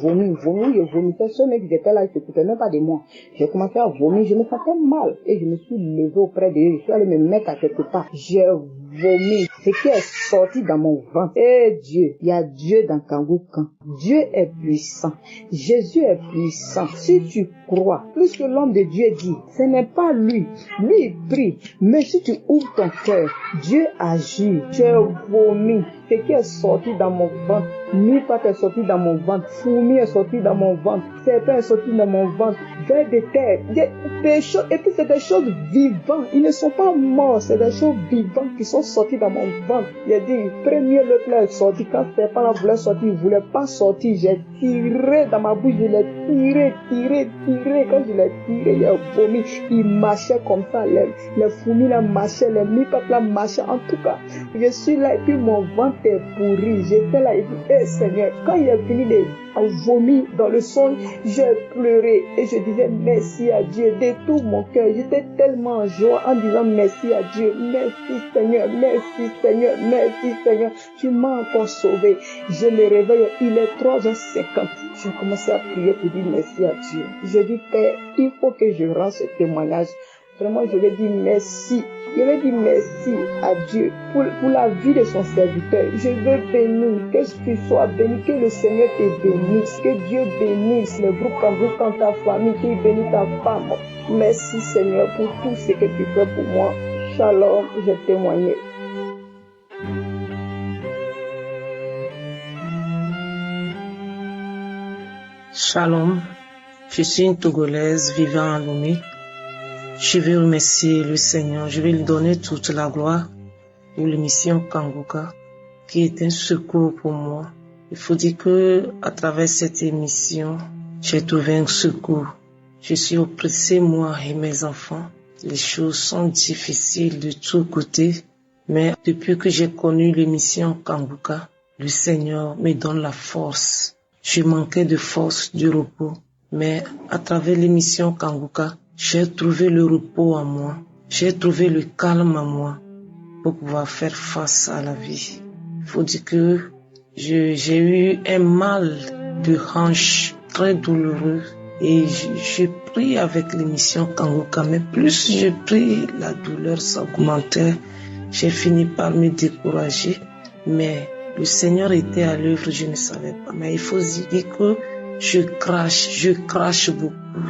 Ce mec qui était là, il ne s'occupait même pas de moi. J'ai commencé à vomir. Je me sentais mal. Et je me suis levée auprès de eux. Je suis allée me mettre à quelque part. J'ai vomi. Ce qui est sorti dans mon ventre. Eh Dieu, il y a Dieu dans Kangoukan. Dieu est puissant. Jésus est puissant. Si tu crois, plus que l'homme de Dieu dit, ce n'est pas lui. Lui, il prie. Mais si tu ouvres ton cœur, Dieu agit. J'ai vomi. Ce qui est sorti dans mon ventre, mi-patte est sorti dans mon ventre, fourmi est sorti dans mon ventre, serpent est sorti dans mon ventre, vers de terre, des choses, et puis c'est des choses vivantes, ils ne sont pas morts, c'est des choses vivantes qui sont sorties dans mon ventre. J'ai dit, premier le plat est sorti, quand le serpent là voulait sortir, il voulait pas sortir, j'ai tiré dans ma bouche, je l'ai tiré, quand je l'ai tiré, il a vomi, il marchait comme ça, les fourmis là marchaient, les mi-pattes là marchaient, en tout cas, je suis là, et puis mon ventre est pourri, j'étais là, et puis, Seigneur, quand il a fini de vomir dans le sol, j'ai pleuré, et je disais merci à Dieu, de tout mon cœur, j'étais tellement en joie, en disant merci à Dieu, merci Seigneur, tu m'as encore sauvé, je me réveille, il est 3h50, j'ai commencé à prier pour dire merci à Dieu, je dis Père, il faut que je rende ce témoignage. Vraiment, je vais dire merci. Je vais dire merci à Dieu pour la vie de son serviteur. Je veux bénir, que tu sois béni, que le Seigneur te bénisse, que Dieu bénisse le groupe Kangoukan, ta famille, qu'il bénisse ta femme. Merci Seigneur pour tout ce que tu fais pour moi. Shalom, j'ai témoigné. Shalom, je suis une Togolaise vivant à Lomé. Je vais remercier le Seigneur, je vais lui donner toute la gloire pour l'émission Kangouka, qui est un secours pour moi. Il faut dire que, à travers cette émission, j'ai trouvé un secours. Je suis oppressée, moi et mes enfants. Les choses sont difficiles de tous côtés, mais depuis que j'ai connu l'émission Kangouka, le Seigneur me donne la force. Je manquais de force, de repos, mais à travers l'émission Kangouka, j'ai trouvé le repos en moi. J'ai trouvé le calme en moi pour pouvoir faire face à la vie. Il faut dire que j'ai eu un mal de hanche très douloureux et je prie avec l'émission Kangouka. Mais plus je prie, la douleur s'augmentait. J'ai fini par me décourager. Mais le Seigneur était à l'œuvre, je ne savais pas. Mais il faut dire que je crache beaucoup.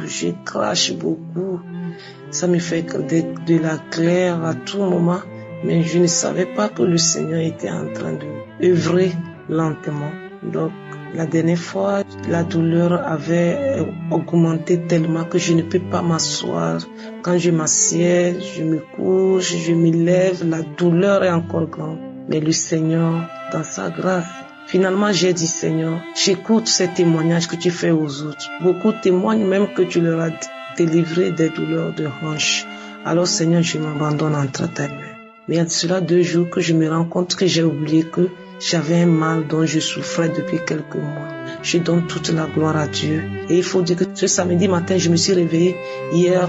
Ça me fait de la colère à tout moment. Mais je ne savais pas que le Seigneur était en train d'œuvrer lentement. Donc, la dernière fois, la douleur avait augmenté tellement que je ne peux pas m'asseoir. Quand je m'assieds, je me couche, je me lève, la douleur est encore grande. Mais le Seigneur, dans sa grâce, finalement, j'ai dit, Seigneur, j'écoute ces témoignages que tu fais aux autres. Beaucoup témoignent même que tu leur as délivré des douleurs de hanche. Alors, Seigneur, je m'abandonne entre tes mains. Mais il y a de cela 2 jours que je me rends compte que j'ai oublié que j'avais un mal dont je souffrais depuis quelques mois. Je donne toute la gloire à Dieu. Et il faut dire que ce samedi matin, je me suis réveillée. Hier,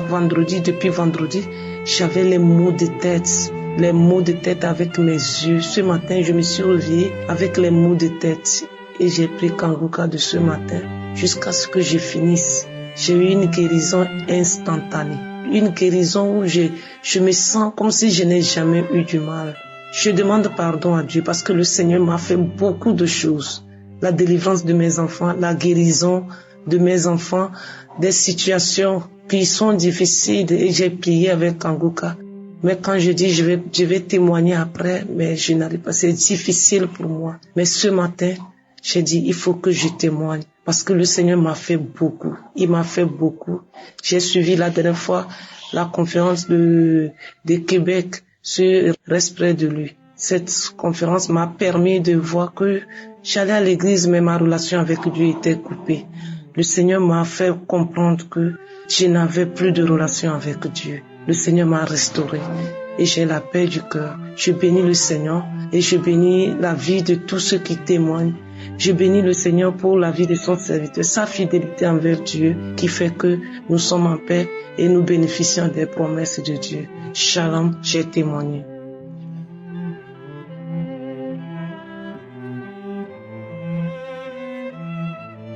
depuis vendredi, j'avais les maux de tête avec mes yeux. Ce matin, je me suis réveillée avec les maux de tête. Et j'ai pris Kangouka de ce matin jusqu'à ce que je finisse. J'ai eu une guérison instantanée. Une guérison où je me sens comme si je n'ai jamais eu du mal. Je demande pardon à Dieu parce que le Seigneur m'a fait beaucoup de choses. La délivrance de mes enfants, la guérison de mes enfants, des situations qui sont difficiles et j'ai prié avec Kangouka. Mais quand je dis je vais témoigner après, mais je n'arrive pas, c'est difficile pour moi. Mais ce matin, j'ai dit il faut que je témoigne parce que le Seigneur m'a fait beaucoup. Il m'a fait beaucoup. J'ai suivi la dernière fois la conférence de Québec sur Reste près de lui. Cette conférence m'a permis de voir que j'allais à l'église mais ma relation avec Dieu était coupée. Le Seigneur m'a fait comprendre que je n'avais plus de relation avec Dieu. Le Seigneur m'a restauré et j'ai la paix du cœur. Je bénis le Seigneur et je bénis la vie de tous ceux qui témoignent. Je bénis le Seigneur pour la vie de son serviteur, sa fidélité envers Dieu qui fait que nous sommes en paix et nous bénéficions des promesses de Dieu. Shalom, j'ai témoigné.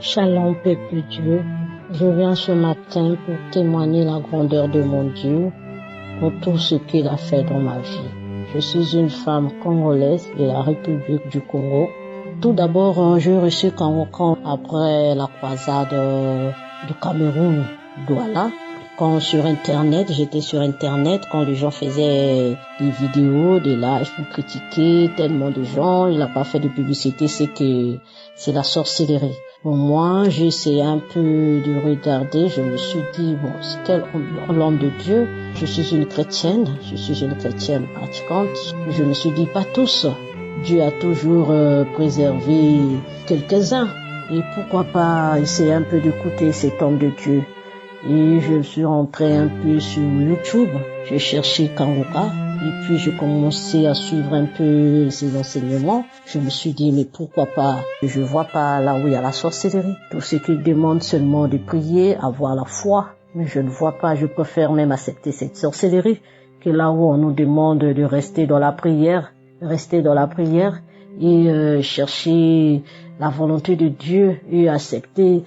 Shalom, peuple Dieu. Je viens ce matin pour témoigner la grandeur de mon Dieu pour tout ce qu'il a fait dans ma vie. Je suis une femme congolaise de la République du Congo. Tout d'abord, j'ai reçu Kangoka après la croisade du Cameroun, Douala. Quand j'étais sur Internet, quand les gens faisaient des vidéos, des lives pour critiquer tellement de gens, il n'a pas fait de publicité, c'est la sorcellerie. Bon, moi, j'ai essayé un peu de regarder, je me suis dit, bon, c'est quel l'homme de Dieu? Je suis une chrétienne pratiquante. Je me suis dit, pas tous. Dieu a toujours préservé quelques-uns. Et pourquoi pas essayer un peu d'écouter cet homme de Dieu? Et je suis rentrée un peu sur YouTube. J'ai cherché Kangoka. Et puis, j'ai commencé à suivre un peu ses enseignements. Je me suis dit, mais pourquoi pas? Je vois pas là où il y a la sorcellerie. Tout ce qu'il demande seulement de prier, avoir la foi. Mais je ne vois pas, je préfère même accepter cette sorcellerie que là où on nous demande de rester dans la prière et chercher la volonté de Dieu et accepter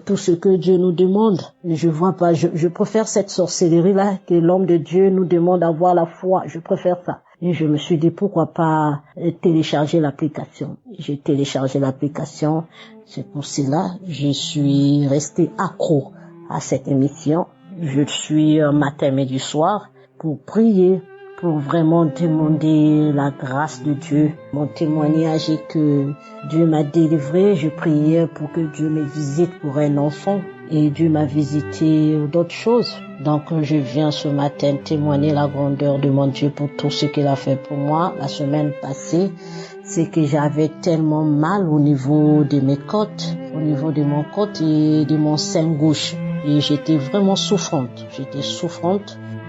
tout ce que Dieu nous demande. Je vois pas, je préfère cette sorcellerie-là que l'homme de Dieu nous demande d'avoir la foi. Je préfère ça. Et je me suis dit, pourquoi pas télécharger l'application. J'ai téléchargé l'application. C'est pour cela, je suis resté accro à cette émission. Je suis matin, midi, soir pour prier, pour vraiment demander la grâce de Dieu. Mon témoignage est que Dieu m'a délivré. Je priais pour que Dieu me visite pour un enfant et Dieu m'a visité d'autres choses. Donc je viens ce matin témoigner la grandeur de mon Dieu pour tout ce qu'il a fait pour moi. La semaine passée, c'est que j'avais tellement mal au niveau de mes côtes, au niveau de mon côte et de mon sein gauche. Et j'étais vraiment souffrante.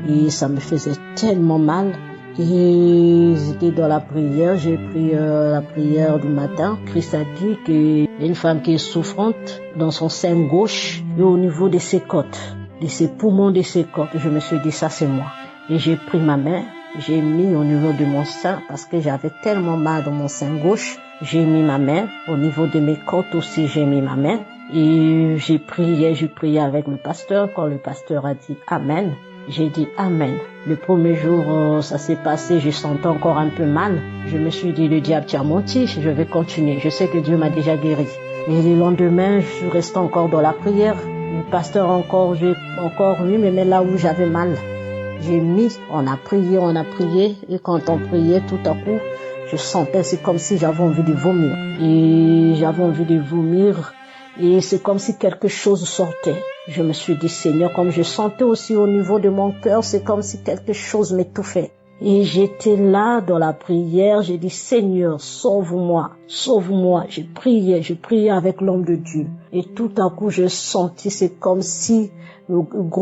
Et ça me faisait tellement mal. Et j'étais dans la prière, j'ai pris la prière du matin. Christ a dit qu'une femme qui est souffrante dans son sein gauche et au niveau de ses côtes, de ses poumons, de ses côtes, je me suis dit ça c'est moi. Et j'ai pris ma main, j'ai mis au niveau de mon sein parce que j'avais tellement mal dans mon sein gauche. J'ai mis ma main, au niveau de mes côtes aussi j'ai mis ma main. Et j'ai prié avec le pasteur. Quand le pasteur a dit Amen, j'ai dit Amen. Le premier jour, ça s'est passé, je sentais encore un peu mal. Je me suis dit, le diable t'a menti, je vais continuer. Je sais que Dieu m'a déjà guéri. Et le lendemain, je suis restée encore dans la prière. Le pasteur j'ai encore mis mes mains là où j'avais mal. On a prié. Et quand on priait, tout à coup, je sentais, c'est comme si j'avais envie de vomir. Et c'est comme si quelque chose sortait. Je me suis dit, Seigneur, comme je sentais aussi au niveau de mon cœur, c'est comme si quelque chose m'étouffait. Et j'étais là dans la prière, j'ai dit, Seigneur, sauve-moi. J'ai prié avec l'homme de Dieu. Et tout à coup, j'ai senti, c'est comme si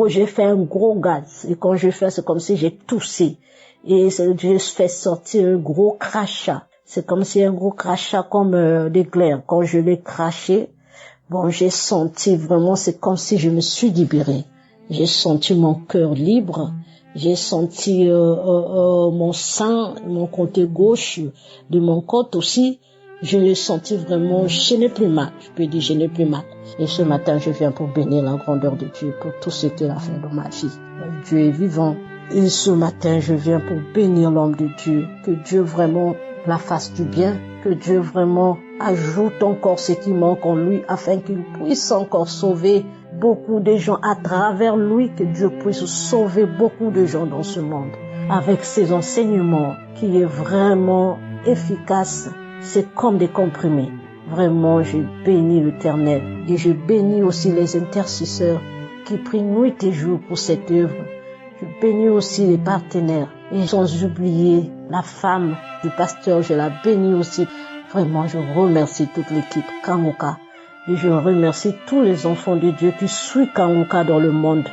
j'ai fait un gros gaz. Et quand je fais, c'est comme si j'ai toussé. Et j'ai fait sortir un gros crachat. C'est comme si un gros crachat comme d'éclair. Quand je l'ai craché, bon, j'ai senti vraiment, c'est comme si je me suis libérée. J'ai senti mon cœur libre. J'ai senti mon sein, mon côté gauche de mon côte aussi. Je l'ai senti vraiment, je n'ai plus mal. Je peux dire, je n'ai plus mal. Et ce matin, je viens pour bénir la grandeur de Dieu pour tout ce qu'il a fait dans ma vie. Dieu est vivant. Et ce matin, je viens pour bénir l'homme de Dieu. Que Dieu vraiment la fasse du bien. Que Dieu vraiment ajoute encore ce qui manque en lui afin qu'il puisse encore sauver beaucoup de gens à travers lui, que Dieu puisse sauver beaucoup de gens dans ce monde. Avec ses enseignements qui est vraiment efficace, c'est comme des comprimés. Vraiment, je bénis l'Éternel et je bénis aussi les intercesseurs qui prient nuit et jour pour cette œuvre. Je bénis aussi les partenaires et sans oublier la femme du pasteur, je la bénis aussi. Vraiment, je remercie toute l'équipe Kangoka Et je remercie tous les enfants de Dieu qui suivent Kanguka dans le monde.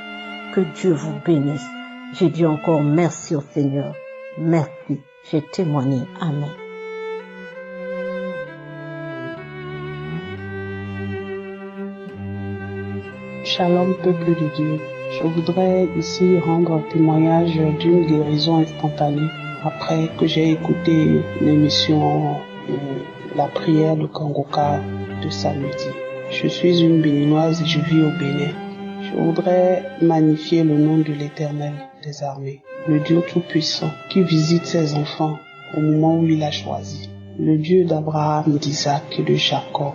Que Dieu vous bénisse. J'ai dit encore merci au Seigneur. Merci. J'ai témoigné. Amen. Shalom, peuple de Dieu. Je voudrais ici rendre témoignage d'une guérison instantanée après que j'ai écouté l'émission La prière de Kanguka de samedi. Je suis une béninoise et je vis au Bénin. Je voudrais magnifier le nom de l'Éternel des armées, le Dieu Tout-Puissant qui visite ses enfants au moment où il a choisi. Le Dieu d'Abraham, d'Isaac et de Jacob.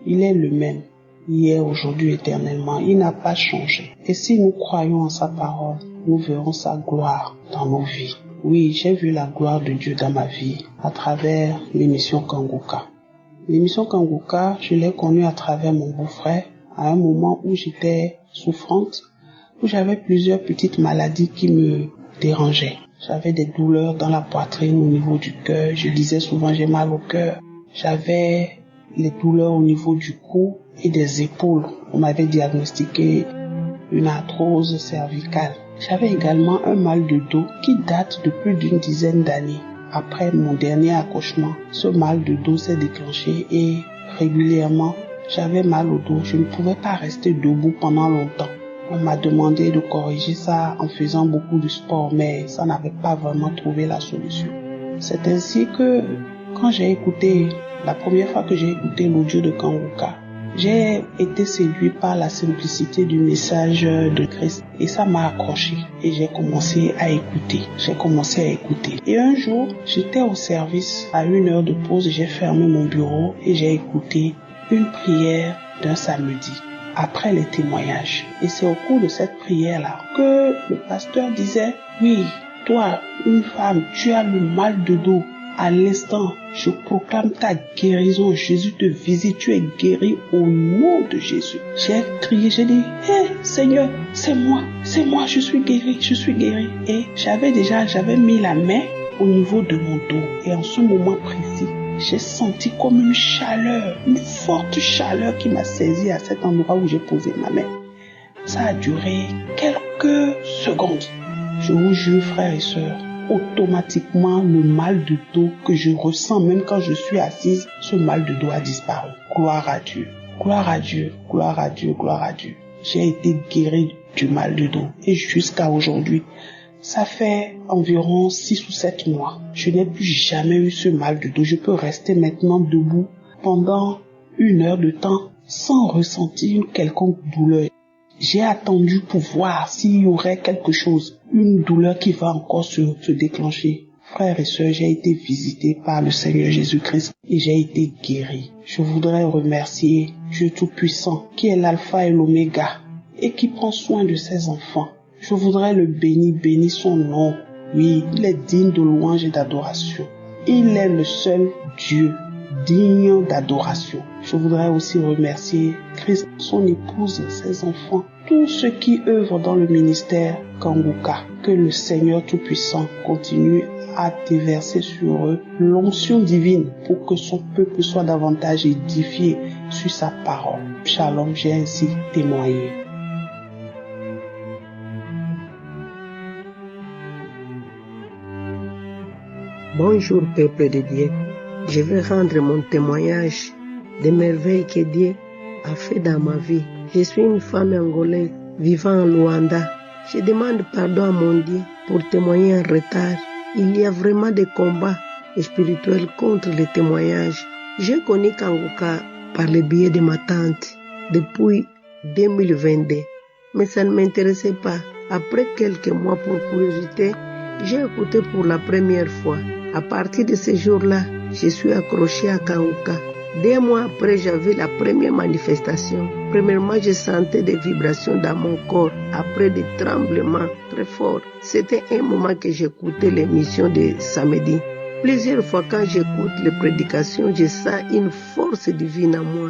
Il est le même, hier, aujourd'hui, éternellement. Il n'a pas changé. Et si nous croyons en sa parole, nous verrons sa gloire dans nos vies. Oui, j'ai vu la gloire de Dieu dans ma vie à travers l'émission Kanguka. L'émission Kanguka, je l'ai connue à travers mon beau-frère à un moment où j'étais souffrante, où j'avais plusieurs petites maladies qui me dérangeaient. J'avais des douleurs dans la poitrine au niveau du cœur. Je disais souvent j'ai mal au cœur. J'avais les douleurs au niveau du cou et des épaules. On m'avait diagnostiqué une arthrose cervicale. J'avais également un mal de dos qui date de plus d'une dizaine d'années. Après mon dernier accouchement, ce mal de dos s'est déclenché et régulièrement, j'avais mal au dos. Je ne pouvais pas rester debout pendant longtemps. On m'a demandé de corriger ça en faisant beaucoup de sport, mais ça n'avait pas vraiment trouvé la solution. C'est ainsi que quand la première fois que j'ai écouté l'audio de Kanguka, j'ai été séduit par la simplicité du message de Christ et ça m'a accroché et j'ai commencé à écouter. Et un jour, j'étais au service à 1 heure de pause, j'ai fermé mon bureau et j'ai écouté une prière d'un samedi après les témoignages. Et c'est au cours de cette prière-là que le pasteur disait, oui, toi, une femme, tu as le mal de dos. À l'instant, je proclame ta guérison. Jésus te visite. Tu es guéri au nom de Jésus. J'ai crié, j'ai dit, hé, Seigneur, c'est moi, je suis guéri. Et j'avais mis la main au niveau de mon dos. Et en ce moment précis, j'ai senti comme une chaleur, une forte chaleur qui m'a saisi à cet endroit où j'ai posé ma main. Ça a duré quelques secondes. Je vous jure, frères et sœurs, automatiquement, le mal de dos que je ressens même quand je suis assise, ce mal de dos a disparu. Gloire à Dieu. Gloire à Dieu. Gloire à Dieu. Gloire à Dieu. J'ai été guéri du mal de dos. Et jusqu'à aujourd'hui, ça fait environ 6 ou 7 mois. Je n'ai plus jamais eu ce mal de dos. Je peux rester maintenant debout pendant 1 heure de temps sans ressentir une quelconque douleur. J'ai attendu pour voir s'il y aurait quelque chose, une douleur qui va encore se déclencher. Frères et sœurs, j'ai été visité par le Seigneur Jésus-Christ et j'ai été guéri. Je voudrais remercier Dieu Tout-Puissant qui est l'alpha et l'oméga et qui prend soin de ses enfants. Je voudrais le bénir son nom. Oui, il est digne de louange et d'adoration. Il est le seul Dieu digne d'adoration. Je voudrais aussi remercier Christ, son épouse, ses enfants, tous ceux qui œuvrent dans le ministère Kanguka. Que le Seigneur Tout-Puissant continue à déverser sur eux l'onction divine pour que son peuple soit davantage édifié sur sa parole. Shalom, j'ai ainsi témoigné. Bonjour peuple de Dieu. Je vais rendre mon témoignage des merveilles que Dieu a fait dans ma vie. Je suis une femme angolaise vivant en Luanda. Je demande pardon à mon Dieu pour témoigner en retard. Il y a vraiment des combats spirituels contre les témoignages. J'ai connu Kanguka par le biais de ma tante depuis 2022. Mais ça ne m'intéressait pas. Après quelques mois, pour curiosité, j'ai écouté pour la première fois. À partir de ce jour-là, je suis accrochée à Kanguka. 2 mois après, j'avais la première manifestation. Premièrement, je sentais des vibrations dans mon corps, après des tremblements très forts. C'était un moment que j'écoutais l'émission de samedi. Plusieurs fois, quand j'écoute les prédications, je sens une force divine en moi.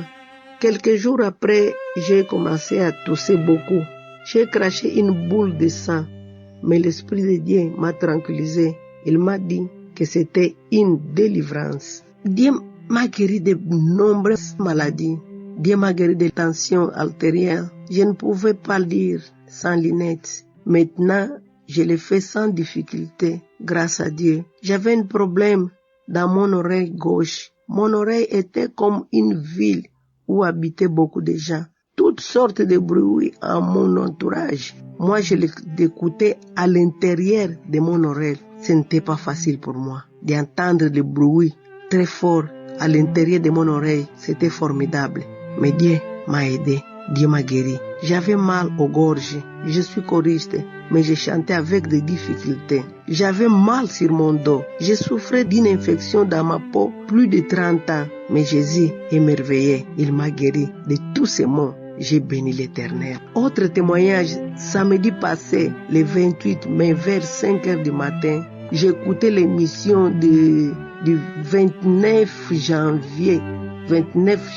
Quelques jours après, j'ai commencé à tousser beaucoup. J'ai craché une boule de sang. Mais l'Esprit de Dieu m'a tranquillisé. Il m'a dit que c'était une délivrance. Dieu m'a guéri de nombreuses maladies. Dieu m'a guéri des tensions artérielles. Je ne pouvais pas lire sans lunettes. Maintenant, je le fais sans difficulté, grâce à Dieu. J'avais un problème dans mon oreille gauche. Mon oreille était comme une ville où habitaient beaucoup de gens. Toutes sortes de bruits en mon entourage. Moi, je l'écoutais à l'intérieur de mon oreille. Ce n'était pas facile pour moi d'entendre le bruit très fort à l'intérieur de mon oreille. C'était formidable. Mais Dieu m'a aidé. Dieu m'a guéri. J'avais mal aux gorges. Je suis choriste, mais je chantais avec des difficultés. J'avais mal sur mon dos. Je souffrais d'une infection dans ma peau plus de 30 ans. Mais Jésus émerveillé. Il m'a guéri de tous ces maux. J'ai béni l'Éternel. Autre témoignage, samedi passé, le 28 mai, vers 5 heures du matin, j'ai écouté l'émission du 29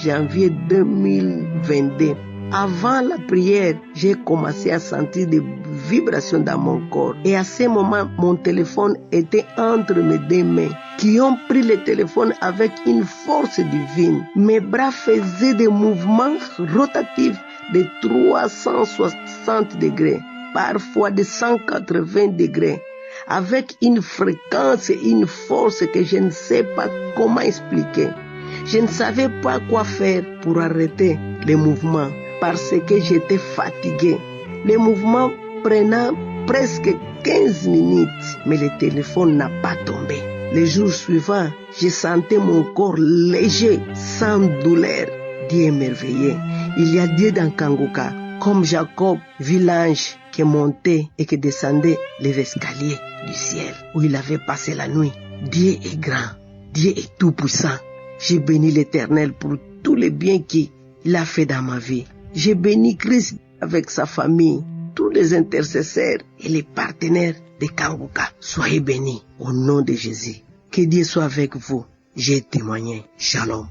janvier 2022. Avant la prière, j'ai commencé à sentir des vibrations dans mon corps. Et à ce moment, mon téléphone était entre mes deux mains, qui ont pris le téléphone avec une force divine. Mes bras faisaient des mouvements rotatifs de 360 degrés, parfois de 180 degrés, avec une fréquence et une force que je ne sais pas comment expliquer. Je ne savais pas quoi faire pour arrêter les mouvements parce que j'étais fatigué. Les mouvements prenaient presque 15 minutes, mais le téléphone n'a pas tombé. Les jours suivants, je sentais mon corps léger, sans douleur. Dieu est merveilleux. Il y a Dieu dans Kanguka, comme Jacob vit l'ange qui montait et qui descendait les escaliers du ciel où il avait passé la nuit. Dieu est grand, Dieu est tout puissant. J'ai béni l'Éternel pour tous les biens qu'il a fait dans ma vie. J'ai béni Christ avec sa famille, tous les intercesseurs et les partenaires de Kanguka. Soyez bénis au nom de Jésus. Que Dieu soit avec vous. J'ai témoigné. Shalom.